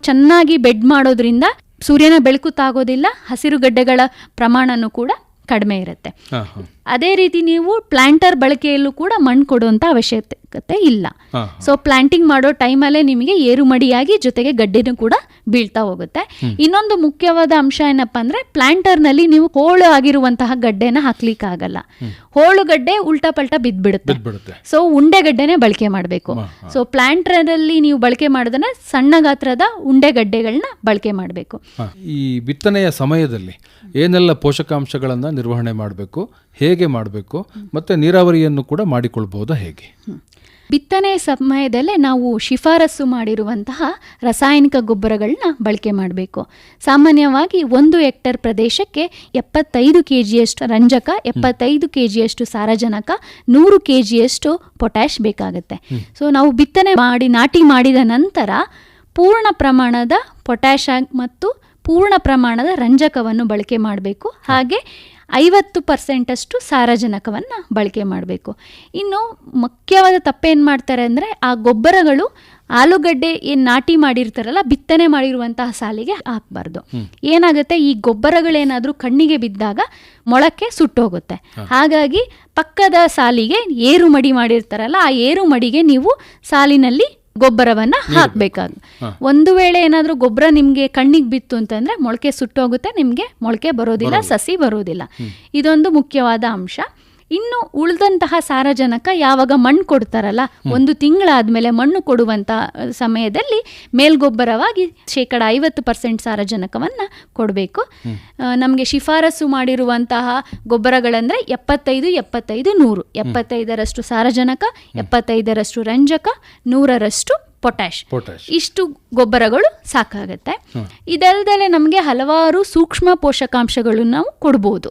[SPEAKER 4] ಚೆನ್ನಾಗಿ ಬೆಡ್ ಮಾಡೋದ್ರಿಂದ ಸೂರ್ಯನ ಬೆಳಕು ತಾಗೋದಿಲ್ಲ, ಹಸಿರು ಗಡ್ಡೆಗಳ ಪ್ರಮಾಣನೂ ಕೂಡ ಕಡಿಮೆ ಇರುತ್ತೆ. ಅದೇ ರೀತಿ ನೀವು ಪ್ಲಾಂಟರ್ ಬಳಕೆಯಲ್ಲೂ ಕೂಡ ಮಣ್ಣು ಕೊಡುವಂತ ಅವಶ್ಯಕತೆ ಇಲ್ಲ. ಸೊ ಪ್ಲಾಂಟಿಂಗ್ ಮಾಡೋ ಟೈಮಲ್ಲೇ ನಿಮಗೆ ಏರು ಮಡಿಯಾಗಿ ಜೊತೆಗೆ ಗಡ್ಡೆನೂ ಕೂಡ ಬೀಳ್ತಾ ಹೋಗುತ್ತೆ. ಇನ್ನೊಂದು ಮುಖ್ಯವಾದ ಅಂಶ ಏನಪ್ಪಾ ಅಂದ್ರೆ ಪ್ಲಾಂಟರ್ನಲ್ಲಿ ನೀವು ಹೋಳು ಆಗಿರುವಂತಹ ಗಡ್ಡೆನ ಹಾಕ್ಲಿಕ್ಕೆ ಆಗಲ್ಲ. ಹೋಳು ಗಡ್ಡೆ ಉಲ್ಟಾ ಪಲ್ಟಾ ಬಿದ್ಬಿಡುತ್ತೆ. ಸೊ ಉಂಡೆ ಗಡ್ಡೆನೆ ಬಳಕೆ ಮಾಡಬೇಕು. ಸೊ ಪ್ಲಾಂಟರಲ್ಲಿ ನೀವು ಬಳಕೆ ಮಾಡಿದ್ರೆ ಸಣ್ಣ ಗಾತ್ರದ ಉಂಡೆ ಗಡ್ಡೆಗಳನ್ನ ಬಳಕೆ ಮಾಡಬೇಕು.
[SPEAKER 3] ಈ ಬಿತ್ತನೆಯ ಸಮಯದಲ್ಲಿ ಏನೆಲ್ಲ ಪೋಷಕಾಂಶಗಳನ್ನ ನಿರ್ವಹಣೆ ಮಾಡಬೇಕು, ಹೇಗೆ ಮಾಡಬೇಕು, ಮತ್ತೆ ನೀರಾವರಿಯನ್ನು ಕೂಡ ಮಾಡಿಕೊಳ್ಬಹುದಾ ಹೇಗೆ?
[SPEAKER 4] ಬಿತ್ತನೆ ಸಮಯದಲ್ಲೇ ನಾವು ಶಿಫಾರಸು ಮಾಡಿರುವಂತಹ ರಾಸಾಯನಿಕ ಗೊಬ್ಬರಗಳನ್ನ ಬಳಕೆ ಮಾಡಬೇಕು. ಸಾಮಾನ್ಯವಾಗಿ 1 ಹೆಕ್ಟೇರ್ ಪ್ರದೇಶಕ್ಕೆ 75 kgಯಷ್ಟು ರಂಜಕ, 75 kgಯಷ್ಟು ಸಾರಜನಕ, 100 kgಯಷ್ಟು ಪೊಟ್ಯಾಶ್ ಬೇಕಾಗುತ್ತೆ. ಸೊ ನಾವು ಬಿತ್ತನೆ ಮಾಡಿ ನಾಟಿ ಮಾಡಿದ ನಂತರ ಪೂರ್ಣ ಪ್ರಮಾಣದ ಪೊಟ್ಯಾಶ್ ಮತ್ತು ಪೂರ್ಣ ಪ್ರಮಾಣದ ರಂಜಕವನ್ನು ಬಳಕೆ ಮಾಡಬೇಕು. ಹಾಗೆ 50% ಅಷ್ಟು ಸಾರಜನಕವನ್ನು ಬಳಕೆ ಮಾಡಬೇಕು. ಇನ್ನು ಮುಖ್ಯವಾದ ತಪ್ಪೇನು ಮಾಡ್ತಾರೆ ಅಂದರೆ ಆ ಗೊಬ್ಬರಗಳು ಆಲೂಗಡ್ಡೆ ಏನು ನಾಟಿ ಮಾಡಿರ್ತಾರಲ್ಲ ಬಿತ್ತನೆ ಮಾಡಿರುವಂತಹ ಸಾಲಿಗೆ ಹಾಕಬಾರ್ದು. ಏನಾಗುತ್ತೆ, ಈ ಗೊಬ್ಬರಗಳೇನಾದರೂ ಕಣ್ಣಿಗೆ ಬಿದ್ದಾಗ ಮೊಳಕೆ ಸುಟ್ಟೋಗುತ್ತೆ. ಹಾಗಾಗಿ ಪಕ್ಕದ ಸಾಲಿಗೆ ಏರು ಮಡಿ ಮಾಡಿರ್ತಾರಲ್ಲ ಆ ಏರು ಮಡಿಗೆ ನೀವು ಸಾಲಿನಲ್ಲಿ ಗೊಬ್ಬರವನ್ನ ಹಾಕ್ಬೇಕಾಗ. ಒಂದು ವೇಳೆ ಏನಾದ್ರೂ ಗೊಬ್ಬರ ನಿಮ್ಗೆ ಕಣ್ಣಿಗೆ ಬಿತ್ತು ಅಂತಂದ್ರೆ ಮೊಳಕೆ ಸುಟ್ಟೋಗುತ್ತೆ, ನಿಮ್ಗೆ ಮೊಳಕೆ ಬರೋದಿಲ್ಲ, ಸಸಿ ಬರೋದಿಲ್ಲ. ಇದೊಂದು ಮುಖ್ಯವಾದ ಅಂಶ. ಇನ್ನು ಉಳಿದಂತಹ ಸಾರಜನಕ ಯಾವಾಗ ಮಣ್ಣು ಕೊಡ್ತಾರಲ್ಲ 1 ತಿಂಗಳಾದ್ಮೇಲೆ ಮಣ್ಣು ಕೊಡುವಂತ ಸಮಯದಲ್ಲಿ ಮೇಲ್ಗೊಬ್ಬರವಾಗಿ 50% ಸಾರಜನಕವನ್ನ ಕೊಡಬೇಕು. ನಮಗೆ ಶಿಫಾರಸು ಮಾಡಿರುವಂತಹ ಗೊಬ್ಬರಗಳಂದ್ರೆ 75, 100, 75ರಷ್ಟು ಸಾರಜನಕ, 75ರಷ್ಟು ರಂಜಕ, 100ರಷ್ಟು ಪೊಟ್ಯಾಶ್. ಇಷ್ಟು ಗೊಬ್ಬರಗಳು ಸಾಕಾಗತ್ತೆ. ಇದಲ್ಲದೆ ನಮಗೆ ಹಲವಾರು ಸೂಕ್ಷ್ಮ ಪೋಷಕಾಂಶಗಳು ನಾವು ಕೊಡ್ಬೋದು.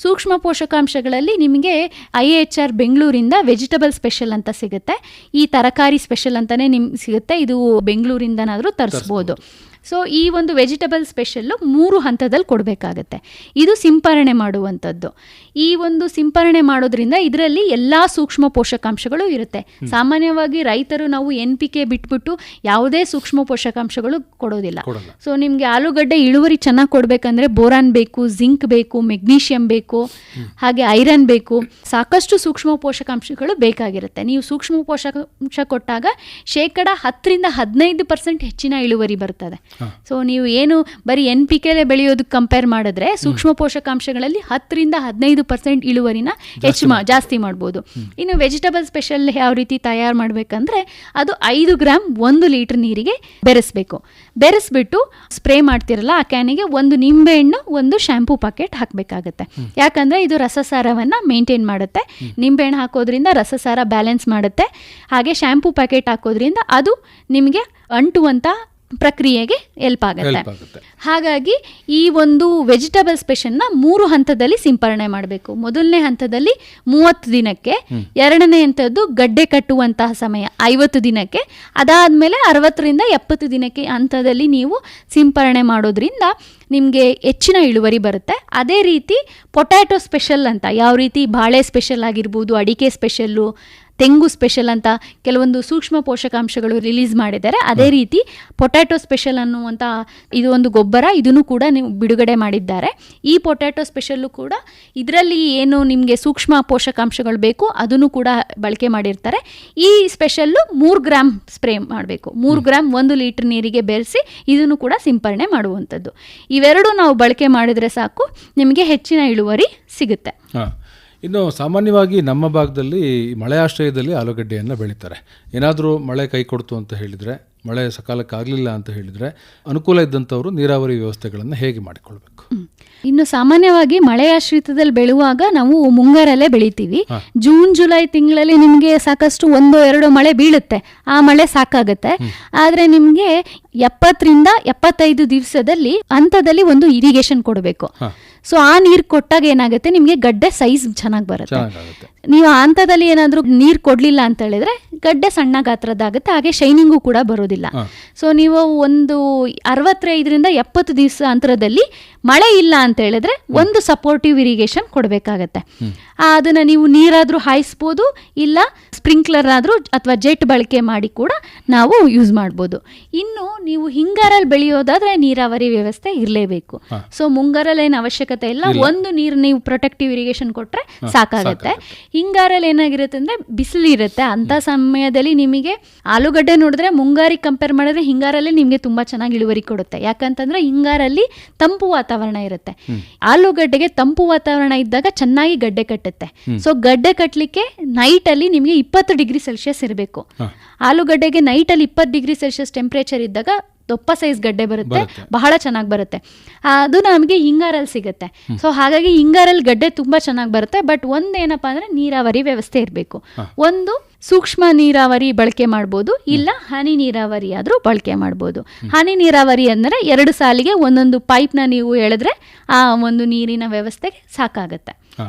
[SPEAKER 4] ಸೂಕ್ಷ್ಮ ಪೋಷಕಾಂಶಗಳಲ್ಲಿ ನಿಮಗೆ IHR ಬೆಂಗಳೂರಿಂದ ವೆಜಿಟಬಲ್ ಸ್ಪೆಷಲ್ ಅಂತ ಸಿಗುತ್ತೆ. ಈ ತರಕಾರಿ ಸ್ಪೆಷಲ್ ಅಂತಾನೆ ನಿಮ್ಗೆ ಸಿಗುತ್ತೆ. ಇದು ಬೆಂಗಳೂರಿಂದನಾದರೂ ತರಿಸ್ಬೋದು. ಸೊ ಈ ಒಂದು ವೆಜಿಟಬಲ್ ಸ್ಪೆಷಲ್ಲು 3 ಹಂತದಲ್ಲಿ ಕೊಡಬೇಕಾಗತ್ತೆ. ಇದು ಸಿಂಪರಣೆ ಮಾಡುವಂಥದ್ದು. ಈ ಒಂದು ಸಿಂಪರಣೆ ಮಾಡೋದ್ರಿಂದ ಇದರಲ್ಲಿ ಎಲ್ಲ ಸೂಕ್ಷ್ಮ ಪೋಷಕಾಂಶಗಳು ಇರುತ್ತೆ. ಸಾಮಾನ್ಯವಾಗಿ ರೈತರು ನಾವು NPK ಬಿಟ್ಬಿಟ್ಟು ಯಾವುದೇ ಸೂಕ್ಷ್ಮ ಪೋಷಕಾಂಶಗಳು ಕೊಡೋದಿಲ್ಲ. ಸೊ ನಿಮಗೆ ಆಲೂಗಡ್ಡೆ ಇಳುವರಿ ಚೆನ್ನಾಗಿ ಕೊಡಬೇಕಂದ್ರೆ ಬೋರಾನ್ ಬೇಕು, ಜಿಂಕ್ ಬೇಕು, ಮೆಗ್ನೀಷಿಯಂ ಬೇಕು, ಹಾಗೆ ಐರನ್ ಬೇಕು, ಸಾಕಷ್ಟು ಸೂಕ್ಷ್ಮ ಪೋಷಕಾಂಶಗಳು ಬೇಕಾಗಿರುತ್ತೆ. ನೀವು ಸೂಕ್ಷ್ಮ ಪೋಷಕಾಂಶ ಕೊಟ್ಟಾಗ 10% 15% ಹೆಚ್ಚಿನ ಇಳುವರಿ ಬರ್ತದೆ. ಸೊ ನೀವು ಏನು ಬರೀ NPK ಬೆಳೆಯೋದಕ್ಕೆ ಕಂಪೇರ್ ಮಾಡಿದ್ರೆ ಸೂಕ್ಷ್ಮ ಪೋಷಕಾಂಶಗಳಲ್ಲಿ 10-15% ಇಳುವರಿನ ಜಾಸ್ತಿ ಮಾಡ್ಬೋದು. ಇನ್ನು ವೆಜಿಟಬಲ್ ಸ್ಪೆಷಲ್ ಯಾವ ರೀತಿ ತಯಾರು ಮಾಡಬೇಕಂದ್ರೆ ಅದು 5 ಗ್ರಾಮ್ 1 ಲೀಟರ್ ನೀರಿಗೆ ಬೆರೆಸ್ಬಿಟ್ಟು ಸ್ಪ್ರೇ ಮಾಡ್ತಿರಲ್ಲ ಆ ಕ್ಯಾನಿಗೆ 1 ನಿಂಬೆಹಣ್ಣು 1 ಶಾಂಪೂ ಪ್ಯಾಕೆಟ್ ಹಾಕಬೇಕಾಗತ್ತೆ. ಯಾಕಂದ್ರೆ ಇದು ರಸಸಾರವನ್ನ ಮೇಂಟೈನ್ ಮಾಡುತ್ತೆ. ನಿಂಬೆಹಣ್ಣು ಹಾಕೋದ್ರಿಂದ ರಸಸಾರ ಬ್ಯಾಲೆನ್ಸ್ ಮಾಡುತ್ತೆ. ಹಾಗೆ ಶಾಂಪೂ ಪ್ಯಾಕೆಟ್ ಹಾಕೋದ್ರಿಂದ ಅದು ನಿಮಗೆ ಅಂಟುವಂತ ಪ್ರಕ್ರಿಯೆಗೆ ಹೆಲ್ಪ್ ಆಗುತ್ತೆ.
[SPEAKER 3] ಆಗುತ್ತೆ.
[SPEAKER 4] ಹಾಗಾಗಿ ಈ ಒಂದು ವೆಜಿಟಬಲ್ ಸ್ಪೆಷಲ್ನ 3 ಹಂತದಲ್ಲಿ ಸಿಂಪರಣೆ ಮಾಡಬೇಕು. ಮೊದಲನೇ ಹಂತದಲ್ಲಿ 30 ದಿನಕ್ಕೆ, ಎರಡನೇ ಹಂತದ್ದು ಗಡ್ಡೆ ಕಟ್ಟುವಂತಹ ಸಮಯ 50 ದಿನಕ್ಕೆ, ಅದಾದಮೇಲೆ 60ರಿಂದ 70 ದಿನಕ್ಕೆ ಹಂತದಲ್ಲಿ ನೀವು ಸಿಂಪರಣೆ ಮಾಡೋದ್ರಿಂದ ನಿಮಗೆ ಹೆಚ್ಚಿನ ಇಳುವರಿ ಬರುತ್ತೆ. ಅದೇ ರೀತಿ ಪೊಟ್ಯಾಟೊ ಸ್ಪೆಷಲ್ ಅಂತ, ಯಾವ ರೀತಿ ಬಾಳೆ ಸ್ಪೆಷಲ್ ಆಗಿರ್ಬೋದು, ಅಡಿಕೆ ಸ್ಪೆಷಲ್ಲು, ತೆಂಗು ಸ್ಪೆಷಲ್ ಅಂತ ಕೆಲವೊಂದು ಸೂಕ್ಷ್ಮ ಪೋಷಕಾಂಶಗಳು ರಿಲೀಸ್ ಮಾಡಿದ್ದಾರೆ. ಅದೇ ರೀತಿ ಪೊಟ್ಯಾಟೊ ಸ್ಪೆಷಲ್ ಅನ್ನುವಂಥ ಇದು ಒಂದು ಗೊಬ್ಬರ, ಇದನ್ನು ಕೂಡ ನೀವು ಬಿಡುಗಡೆ ಮಾಡಿದ್ದಾರೆ. ಈ ಪೊಟ್ಯಾಟೊ ಸ್ಪೆಷಲ್ಲು ಕೂಡ ಇದರಲ್ಲಿ ಏನು ನಿಮಗೆ ಸೂಕ್ಷ್ಮ ಪೋಷಕಾಂಶಗಳು ಬೇಕು ಅದನ್ನು ಕೂಡ ಬಳಕೆ ಮಾಡಿರ್ತಾರೆ. ಈ ಸ್ಪೆಷಲ್ಲು 3 ಗ್ರಾಮ್ ಸ್ಪ್ರೇ ಮಾಡಬೇಕು. 3 ಗ್ರಾಮ್ 1 ಲೀಟರ್ ನೀರಿಗೆ ಬೆರೆಸಿ ಇದನ್ನು ಕೂಡ ಸಿಂಪರಣೆ ಮಾಡುವಂಥದ್ದು. ಇವೆರಡು ನಾವು ಬಳಕೆ ಮಾಡಿದರೆ ಸಾಕು, ನಿಮಗೆ ಹೆಚ್ಚಿನ ಇಳುವರಿ ಸಿಗುತ್ತೆ.
[SPEAKER 3] ಇನ್ನು ಸಾಮಾನ್ಯವಾಗಿ ನಮ್ಮ ಭಾಗದಲ್ಲಿ ಮಳೆ ಆಶ್ರಯದಲ್ಲಿ ಆಲೂಗಡ್ಡೆಯನ್ನು ಬೆಳೀತಾರೆ. ಏನಾದರೂ ಮಳೆ ಕೈ ಕೊಡ್ತು ಅಂತ ಹೇಳಿದರೆ, ಮಳೆ ಸಕಾಲಕ್ಕೆ ಆಗಲಿಲ್ಲ ಅಂತ ಹೇಳಿದರೆ, ಅನುಕೂಲ ಇದ್ದಂಥವರು ನೀರಾವರಿ ವ್ಯವಸ್ಥೆಗಳನ್ನು ಹೇಗೆ ಮಾಡಿಕೊಳ್ಬೇಕು?
[SPEAKER 4] ಇನ್ನು ಸಾಮಾನ್ಯವಾಗಿ ಮಳೆ ಆಶ್ರಿತದಲ್ಲಿ ಬೆಳೆಯುವಾಗ ನಾವು ಮುಂಗಾರಲ್ಲೇ ಬೆಳಿತೀವಿ. ಜೂನ್ ಜುಲೈ ತಿಂಗಳಲ್ಲಿ ನಿಮಗೆ ಸಾಕಷ್ಟು 1-2 ಮಳೆ ಬೀಳುತ್ತೆ, ಆ ಮಳೆ ಸಾಕಾಗುತ್ತೆ. ಆದರೆ ನಿಮಗೆ 70ರಿಂದ 75 ದಿವಸದಲ್ಲಿ ಹಂತದಲ್ಲಿ ಒಂದು ಇರಿಗೇಷನ್ ಕೊಡಬೇಕು. ಸೊ ಆ ನೀರು ಕೊಟ್ಟಾಗ ಏನಾಗುತ್ತೆ, ನಿಮಗೆ ಗಡ್ಡೆ ಸೈಜ್ ಚೆನ್ನಾಗಿ ಬರುತ್ತೆ. ನೀವು ಆ ಹಂತದಲ್ಲಿ ಏನಾದರೂ ನೀರು ಕೊಡಲಿಲ್ಲ ಅಂತ ಹೇಳಿದ್ರೆ ಗಡ್ಡೆ ಸಣ್ಣ ಗಾತ್ರದ್ದಾಗುತ್ತೆ, ಹಾಗೆ ಶೈನಿಂಗು ಕೂಡ ಬರೋದಿಲ್ಲ. ಸೊ ನೀವು ಒಂದು 65ರಿಂದ 70 ದಿವಸ ಅಂತರದಲ್ಲಿ ಮಳೆ ಇಲ್ಲ ಅಂತ ಹೇಳಿದ್ರೆ ಒಂದು ಸಪೋರ್ಟಿವ್ ಇರಿಗೇಷನ್ ಕೊಡಬೇಕಾಗತ್ತೆ. ಅದನ್ನು ನೀವು ನೀರಾದರೂ ಹಾಯಿಸ್ಬೋದು, ಇಲ್ಲ ಸ್ಪ್ರಿಂಕ್ಲರ್ ಆದರೂ ಅಥವಾ ಜೆಟ್ ಬಳಕೆ ಮಾಡಿ ಕೂಡ ನಾವು ಯೂಸ್ ಮಾಡ್ಬೋದು. ಇನ್ನು ನೀವು ಹಿಂಗಾರಲ್ಲಿ ಬೆಳೆಯೋದಾದ್ರೆ ನೀರಾವರಿ ವ್ಯವಸ್ಥೆ ಇರಲೇಬೇಕು. ಸೊ ಮುಂಗಾರಲ್ಲಿ ಏನು ಅವಶ್ಯಕತೆ ಇಲ್ಲ, ಒಂದು ನೀರು ನೀವು ಪ್ರೊಟೆಕ್ಟಿವ್ ಇರಿಗೇಷನ್ ಕೊಟ್ಟರೆ ಸಾಕಾಗುತ್ತೆ. ಹಿಂಗಾರಲ್ಲಿ ಏನಾಗಿರುತ್ತೆ ಅಂದರೆ ಬಿಸಿಲು ಇರುತ್ತೆ, ಅಂಥ ಸಮಯದಲ್ಲಿ ನಿಮಗೆ ಆಲೂಗಡ್ಡೆ ನೋಡಿದ್ರೆ ಮುಂಗಾರಿಗೆ ಕಂಪೇರ್ ಮಾಡಿದ್ರೆ ಹಿಂಗಾರಲ್ಲೇ ನಿಮಗೆ ತುಂಬ ಚೆನ್ನಾಗಿ ಇಳುವರಿ ಕೊಡುತ್ತೆ. ಯಾಕಂತಂದ್ರೆ ಹಿಂಗಾರಲ್ಲಿ ತಂಪು ವಾತಾವರಣ ಇರುತ್ತೆ. ಆಲೂಗಡ್ಡೆಗೆ ತಂಪು ವಾತಾವರಣ ಇದ್ದಾಗ ಚೆನ್ನಾಗಿ ಗಡ್ಡೆ ಕಟ್ಟುತ್ತೆ. ಸೊ ಗಡ್ಡೆ ಕಟ್ಟಲಿಕ್ಕೆ ನೈಟಲ್ಲಿ ನಿಮಗೆ 20 ಡಿಗ್ರಿ ಸೆಲ್ಸಿಯಸ್ ಇರಬೇಕು. ಆಲೂಗಡ್ಡೆಗೆ ನೈಟಲ್ಲಿ 20 ಡಿಗ್ರಿ ಸೆಲ್ಸಿಯಸ್ ಟೆಂಪ್ರೇಚರ್ ಇದ್ದಾಗ ದೊಪ್ಪ ಸೈಜ್ ಗಡ್ಡೆ ಬರುತ್ತೆ, ಬಹಳ ಚೆನ್ನಾಗಿ ಬರುತ್ತೆ. ಅದು ನಮಗೆ ಹಿಂಗಾರಲ್ಲಿ ಸಿಗುತ್ತೆ. ಸೊ ಹಾಗಾಗಿ ಹಿಂಗಾರಲ್ಲಿ ಗಡ್ಡೆ ತುಂಬ ಚೆನ್ನಾಗಿ ಬರುತ್ತೆ. ಬಟ್ ಒಂದೇನಪ್ಪ ಅಂದರೆ ನೀರಾವರಿ ವ್ಯವಸ್ಥೆ ಇರಬೇಕು. ಒಂದು ಸೂಕ್ಷ್ಮ ನೀರಾವರಿ ಬಳಕೆ ಮಾಡ್ಬೋದು, ಇಲ್ಲ ಹನಿ ನೀರಾವರಿ ಆದರೂ ಬಳಕೆ ಮಾಡ್ಬೋದು. ಹನಿ ನೀರಾವರಿ ಅಂದರೆ 2 ಸಾಲಿಗೆ ಒಂದೊಂದು ಪೈಪ್ನ ನೀವು ಎಳೆದ್ರೆ ಆ ಒಂದು ನೀರಿನ ವ್ಯವಸ್ಥೆಗೆ ಸಾಕಾಗುತ್ತೆ.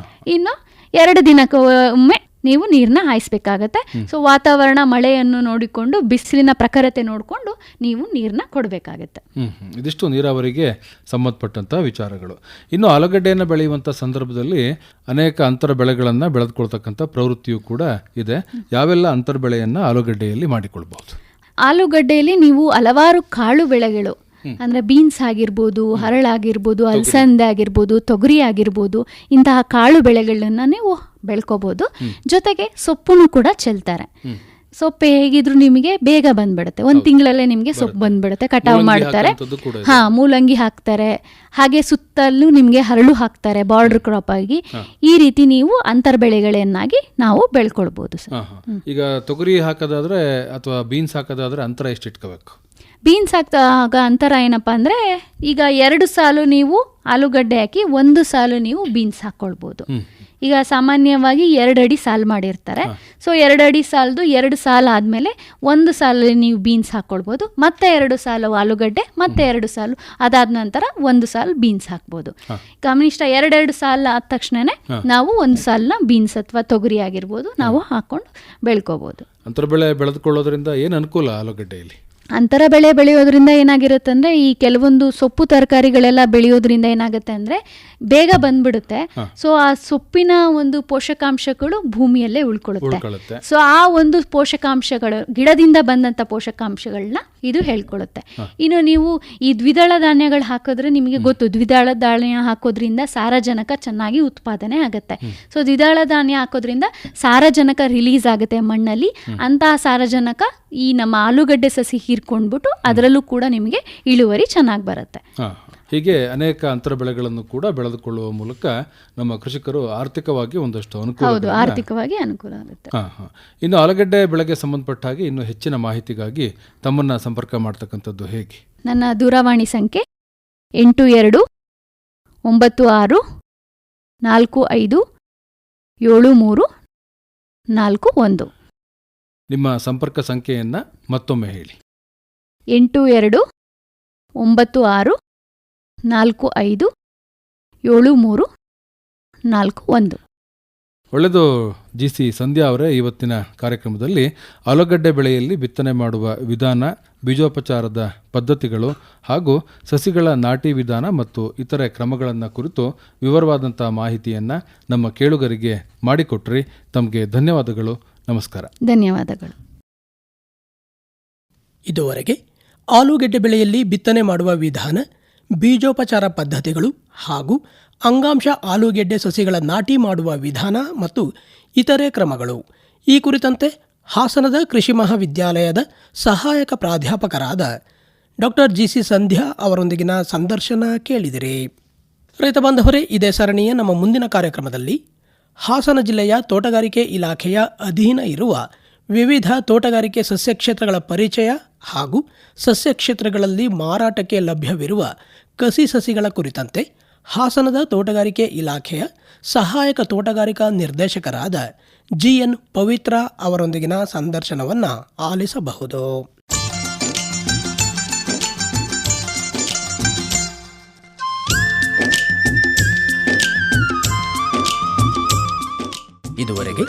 [SPEAKER 4] ಇನ್ನು 2 ದಿನಕ್ಕೆ ಒಮ್ಮೆ ನೀವು ನೀರನ್ನ ಹಾಯಿಸ್ಬೇಕಾಗತ್ತೆ. ಸೊ ವಾತಾವರಣ ಮಳೆಯನ್ನು ನೋಡಿಕೊಂಡು ಬಿಸಿಲಿನ ಪ್ರಖರತೆ ನೋಡಿಕೊಂಡು ನೀವು ನೀರನ್ನ ಕೊಡಬೇಕಾಗತ್ತೆ.
[SPEAKER 3] ಇದಿಷ್ಟು ನೀರಾವರಿಗೆ ಸಂಬಂಧಪಟ್ಟಂಥ ವಿಚಾರಗಳು. ಇನ್ನು ಆಲೂಗಡ್ಡೆಯನ್ನು ಬೆಳೆಯುವಂಥ ಸಂದರ್ಭದಲ್ಲಿ ಅನೇಕ ಅಂತರ ಬೆಳೆಗಳನ್ನು ಬೆಳೆದುಕೊಳ್ತಕ್ಕಂಥ ಪ್ರವೃತ್ತಿಯೂ ಕೂಡ ಇದೆ. ಯಾವೆಲ್ಲ ಅಂತರ ಬೆಳೆಯನ್ನು ಆಲೂಗಡ್ಡೆಯಲ್ಲಿ ಮಾಡಿಕೊಳ್ಬಹುದು?
[SPEAKER 4] ಆಲೂಗಡ್ಡೆಯಲ್ಲಿ ನೀವು ಹಲವಾರು ಕಾಳು ಬೆಳೆಗಳು ಅಂದರೆ ಬೀನ್ಸ್ ಆಗಿರ್ಬೋದು, ಹರಳಾಗಿರ್ಬೋದು, ಅಲಸಂದೆ ಆಗಿರ್ಬೋದು, ತೊಗರಿ ಆಗಿರ್ಬೋದು, ಇಂತಹ ಕಾಳು ಬೆಳೆಗಳನ್ನ ನೀವು ಬೆಳ್ಕೋಬೋದು. ಜೊತೆಗೆ ಸೊಪ್ಪನ್ನು ಕೂಡ ಚೆಲ್ತಾರೆ. ಸೊಪ್ಪು ಹೇಗಿದ್ರು ನಿಮಗೆ ಬೇಗ ಬಂದ್ಬಿಡುತ್ತೆ, 1 ತಿಂಗಳಲ್ಲೇ ನಿಮಗೆ ಸೊಪ್ಪು ಬಂದ್ಬಿಡುತ್ತೆ. ಕಟಾವು ಮಾಡ್ತಾರೆ. ಮೂಲಂಗಿ ಹಾಕ್ತಾರೆ, ಹಾಗೆ ಸುತ್ತಲೂ ನಿಮಗೆ ಹರಳು ಹಾಕ್ತಾರೆ ಬಾರ್ಡರ್ ಕ್ರಾಪ್ ಆಗಿ. ಈ ರೀತಿ ನೀವು ಅಂತರ್ ಬೆಳೆಗಳನ್ನಾಗಿ ನಾವು ಬೆಳ್ಕೊಳ್ಬೋದು ಸರ್.
[SPEAKER 3] ಈಗ ತೊಗರಿ ಹಾಕೋದಾದ್ರೆ ಅಥವಾ ಬೀನ್ಸ್ ಹಾಕೋದಾದ್ರೆ ಅಂತರ ಎಷ್ಟು ಇಟ್ಕೋಬೇಕು?
[SPEAKER 4] ಬೀನ್ಸ್ ಹಾಕಿದಾಗ ಅಂತರ ಏನಪ್ಪ ಅಂದರೆ, ಈಗ 2 ಸಾಲು ನೀವು ಆಲೂಗಡ್ಡೆ ಹಾಕಿ 1 ಸಾಲು ನೀವು ಬೀನ್ಸ್ ಹಾಕ್ಕೊಳ್ಬೋದು. ಈಗ ಸಾಮಾನ್ಯವಾಗಿ 2 ಅಡಿ ಸಾಲು ಮಾಡಿರ್ತಾರೆ. ಸೊ 2 ಅಡಿ ಸಾಲದು 2 ಸಾಲು ಆದಮೇಲೆ 1 ಸಾಲು ನೀವು ಬೀನ್ಸ್ ಹಾಕ್ಕೊಳ್ಬೋದು, ಮತ್ತೆ 2 ಸಾಲು ಆಲೂಗಡ್ಡೆ, ಮತ್ತೆ 2 ಸಾಲು, ಅದಾದ ನಂತರ 1 ಸಾಲು ಬೀನ್ಸ್ ಹಾಕ್ಬೋದು. ಕನಿಷ್ಠ 2 ಸಾಲು ಆದ ತಕ್ಷಣ ನಾವು 1 ಸಾಲನ್ನ ಬೀನ್ಸ್ ಅಥವಾ ತೊಗರಿ ಆಗಿರ್ಬೋದು ನಾವು ಹಾಕ್ಕೊಂಡು ಬೆಳ್ಕೋಬೋದು.
[SPEAKER 3] ಅಂತರ ಬೆಳೆ ಬೆಳೆದುಕೊಳ್ಳೋದ್ರಿಂದ ಏನು ಅನುಕೂಲ ಆಲೂಗಡ್ಡೆಯಲ್ಲಿ?
[SPEAKER 4] ಅಂತರ ಬೆಳೆ ಬೆಳೆಯೋದ್ರಿಂದ ಏನಾಗಿರುತ್ತೆ ಅಂದರೆ, ಈ ಕೆಲವೊಂದು ಸೊಪ್ಪು ತರಕಾರಿಗಳೆಲ್ಲ ಬೆಳೆಯೋದ್ರಿಂದ ಏನಾಗುತ್ತೆ ಅಂದರೆ ಬೇಗ ಬಂದ್ಬಿಡುತ್ತೆ. ಸೊ ಆ ಸೊಪ್ಪಿನ ಒಂದು ಪೋಷಕಾಂಶಗಳು ಭೂಮಿಯಲ್ಲೇ ಉಳ್ಕೊಳ್ಳುತ್ತೆ. ಸೊ ಆ ಒಂದು ಪೋಷಕಾಂಶಗಳು ಗಿಡದಿಂದ ಬಂದಂಥ ಪೋಷಕಾಂಶಗಳನ್ನ ಇದು ಹೇಳ್ಕೊಳ್ಳುತ್ತೆ. ಇನ್ನು ನೀವು ಈ ದ್ವಿದಳ ಧಾನ್ಯಗಳು ಹಾಕಿದ್ರೆ ನಿಮಗೆ ಗೊತ್ತು, ದ್ವಿದಳ ಧಾನ್ಯ ಹಾಕೋದ್ರಿಂದ ಸಾರಜನಕ ಚೆನ್ನಾಗಿ ಉತ್ಪಾದನೆ ಆಗುತ್ತೆ. ಸೊ ದ್ವಿದಳ ಧಾನ್ಯ ಹಾಕೋದ್ರಿಂದ ಸಾರಜನಕ ರಿಲೀಸ್ ಆಗುತ್ತೆ ಮಣ್ಣಲ್ಲಿ. ಅಂತಹ ಸಾರಜನಕ ಈ ನಮ್ಮ ಆಲೂಗಡ್ಡೆ ಸಸಿ ಹೀರ್ಕೊಂಡ್ಬಿಟ್ಟು ಅದರಲ್ಲೂ ಕೂಡ ನಿಮಗೆ ಇಳುವರಿ ಚೆನ್ನಾಗಿ ಬರುತ್ತೆ.
[SPEAKER 3] ಹೀಗೆ ಅನೇಕ ಅಂತರ ಬೆಳೆಗಳನ್ನು ಕೂಡ ಬೆಳೆದುಕೊಳ್ಳುವ ಮೂಲಕ ನಮ್ಮ ಕೃಷಿಕರು ಆರ್ಥಿಕವಾಗಿ ಒಂದಷ್ಟು
[SPEAKER 4] ಆರ್ಥಿಕವಾಗಿ ಅನುಕೂಲ ಆಗುತ್ತೆ.
[SPEAKER 3] ಇನ್ನು ಆಲೂಗಡ್ಡೆ ಬೆಳೆಗೆ ಸಂಬಂಧಪಟ್ಟ ಹಾಗೆ ಇನ್ನು ಹೆಚ್ಚಿನ ಮಾಹಿತಿಗಾಗಿ ತಮ್ಮನ್ನ ಸಂಪರ್ಕ ಮಾಡ್ತಕ್ಕಂಥದ್ದು ಹೇಗೆ?
[SPEAKER 4] ನನ್ನ ದೂರವಾಣಿ ಸಂಖ್ಯೆ 8296545731.
[SPEAKER 3] ನಿಮ್ಮ ಸಂಪರ್ಕ ಸಂಖ್ಯೆಯನ್ನ ಮತ್ತೊಮ್ಮೆ ಹೇಳಿ.
[SPEAKER 4] 82 96457341.
[SPEAKER 3] ಒಳ್ಳೆಯದು GC ಸಂಧ್ಯಾ ಅವರೇ, ಇವತ್ತಿನ ಕಾರ್ಯಕ್ರಮದಲ್ಲಿ ಆಲೂಗಡ್ಡೆ ಬೆಳೆಯಲ್ಲಿ ಬಿತ್ತನೆ ಮಾಡುವ ವಿಧಾನ, ಬೀಜೋಪಚಾರದ ಪದ್ಧತಿಗಳು ಹಾಗೂ ಸಸಿಗಳ ನಾಟಿ ವಿಧಾನ ಮತ್ತು ಇತರೆ ಕ್ರಮಗಳನ್ನು ಕುರಿತು ವಿವರವಾದಂಥ ಮಾಹಿತಿಯನ್ನು ನಮ್ಮ ಕೇಳುಗರಿಗೆ ಮಾಡಿಕೊಟ್ರಿ. ತಮಗೆ ಧನ್ಯವಾದಗಳು. ನಮಸ್ಕಾರ.
[SPEAKER 4] ಧನ್ಯವಾದಗಳು.
[SPEAKER 1] ಇದುವರೆಗೆ ಆಲೂಗೆಡ್ಡೆ ಬೆಳೆಯಲ್ಲಿ ಬಿತ್ತನೆ ಮಾಡುವ ವಿಧಾನ, ಬೀಜೋಪಚಾರ ಪದ್ಧತಿಗಳು ಹಾಗೂ ಅಂಗಾಂಶ ಆಲೂಗೆಡ್ಡೆ ಸಸಿಗಳ ನಾಟಿ ಮಾಡುವ ವಿಧಾನ ಮತ್ತು ಇತರೆ ಕ್ರಮಗಳು ಈ ಕುರಿತಂತೆ ಹಾಸನದ ಕೃಷಿ ಮಹಾವಿದ್ಯಾಲಯದ ಸಹಾಯಕ ಪ್ರಾಧ್ಯಾಪಕರಾದ ಡಾಕ್ಟರ್ GC ಸಂಧ್ಯಾ ಅವರೊಂದಿಗಿನ ಸಂದರ್ಶನ ಕೇಳಿದಿರಿ. ರೈತ ಬಾಂಧವರೇ, ಇದೇ ಸರಣಿಯ ನಮ್ಮ ಮುಂದಿನ ಕಾರ್ಯಕ್ರಮದಲ್ಲಿ ಹಾಸನ ಜಿಲ್ಲೆಯ ತೋಟಗಾರಿಕೆ ಇಲಾಖೆಯ ಅಧೀನ ಇರುವ ವಿವಿಧ ತೋಟಗಾರಿಕೆ ಸಸ್ಯ ಕ್ಷೇತ್ರಗಳ ಪರಿಚಯ ಹಾಗೂ ಸಸ್ಯ ಕ್ಷೇತ್ರಗಳಲ್ಲಿ ಮಾರಾಟಕ್ಕೆ ಲಭ್ಯವಿರುವ ಕಸಿ ಸಸಿಗಳ ಕುರಿತಂತೆ ಹಾಸನದ ತೋಟಗಾರಿಕೆ ಇಲಾಖೆಯ ಸಹಾಯಕ ತೋಟಗಾರಿಕಾ ನಿರ್ದೇಶಕರಾದ GN ಪವಿತ್ರ ಅವರೊಂದಿಗಿನ ಸಂದರ್ಶನವನ್ನು ಆಲಿಸಬಹುದು. ಇದುವರೆಗೆ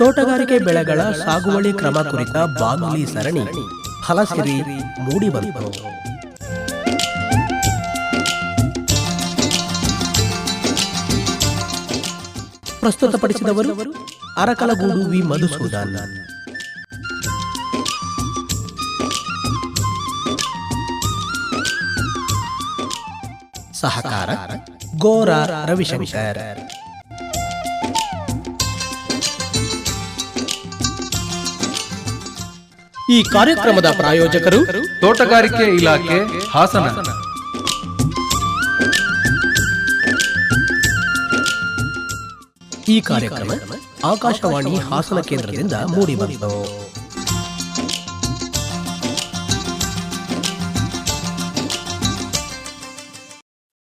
[SPEAKER 1] ತೋಟಗಾರಿಕೆ ಬೆಳೆಗಳ ಸಾಗುವಳಿ ಕ್ರಮ ಕುರಿತ ಬಾನುಲಿ ಸರಣಿ ಫಲಸಿರಿ ಮೂಡಿಬಂತು. ಪ್ರಸ್ತುತಪಡಿಸಿದವರು ಅರಕಲಗೂಡು ವಿ ಮಧುಸೂದನ್. ಸಹಕಾರ ಗೋರ ರವಿಶಂಕರ್.
[SPEAKER 2] ಈ ಕಾರ್ಯಕ್ರಮದ ಪ್ರಾಯೋಜಕರು
[SPEAKER 3] ತೋಟಗಾರಿಕೆ ಇಲಾಖೆ ಹಾಸನ.
[SPEAKER 1] ಈ ಕಾರ್ಯಕ್ರಮ ಆಕಾಶವಾಣಿ ಹಾಸನ ಕೇಂದ್ರದಿಂದ ಮೂಡಿಬಂತು.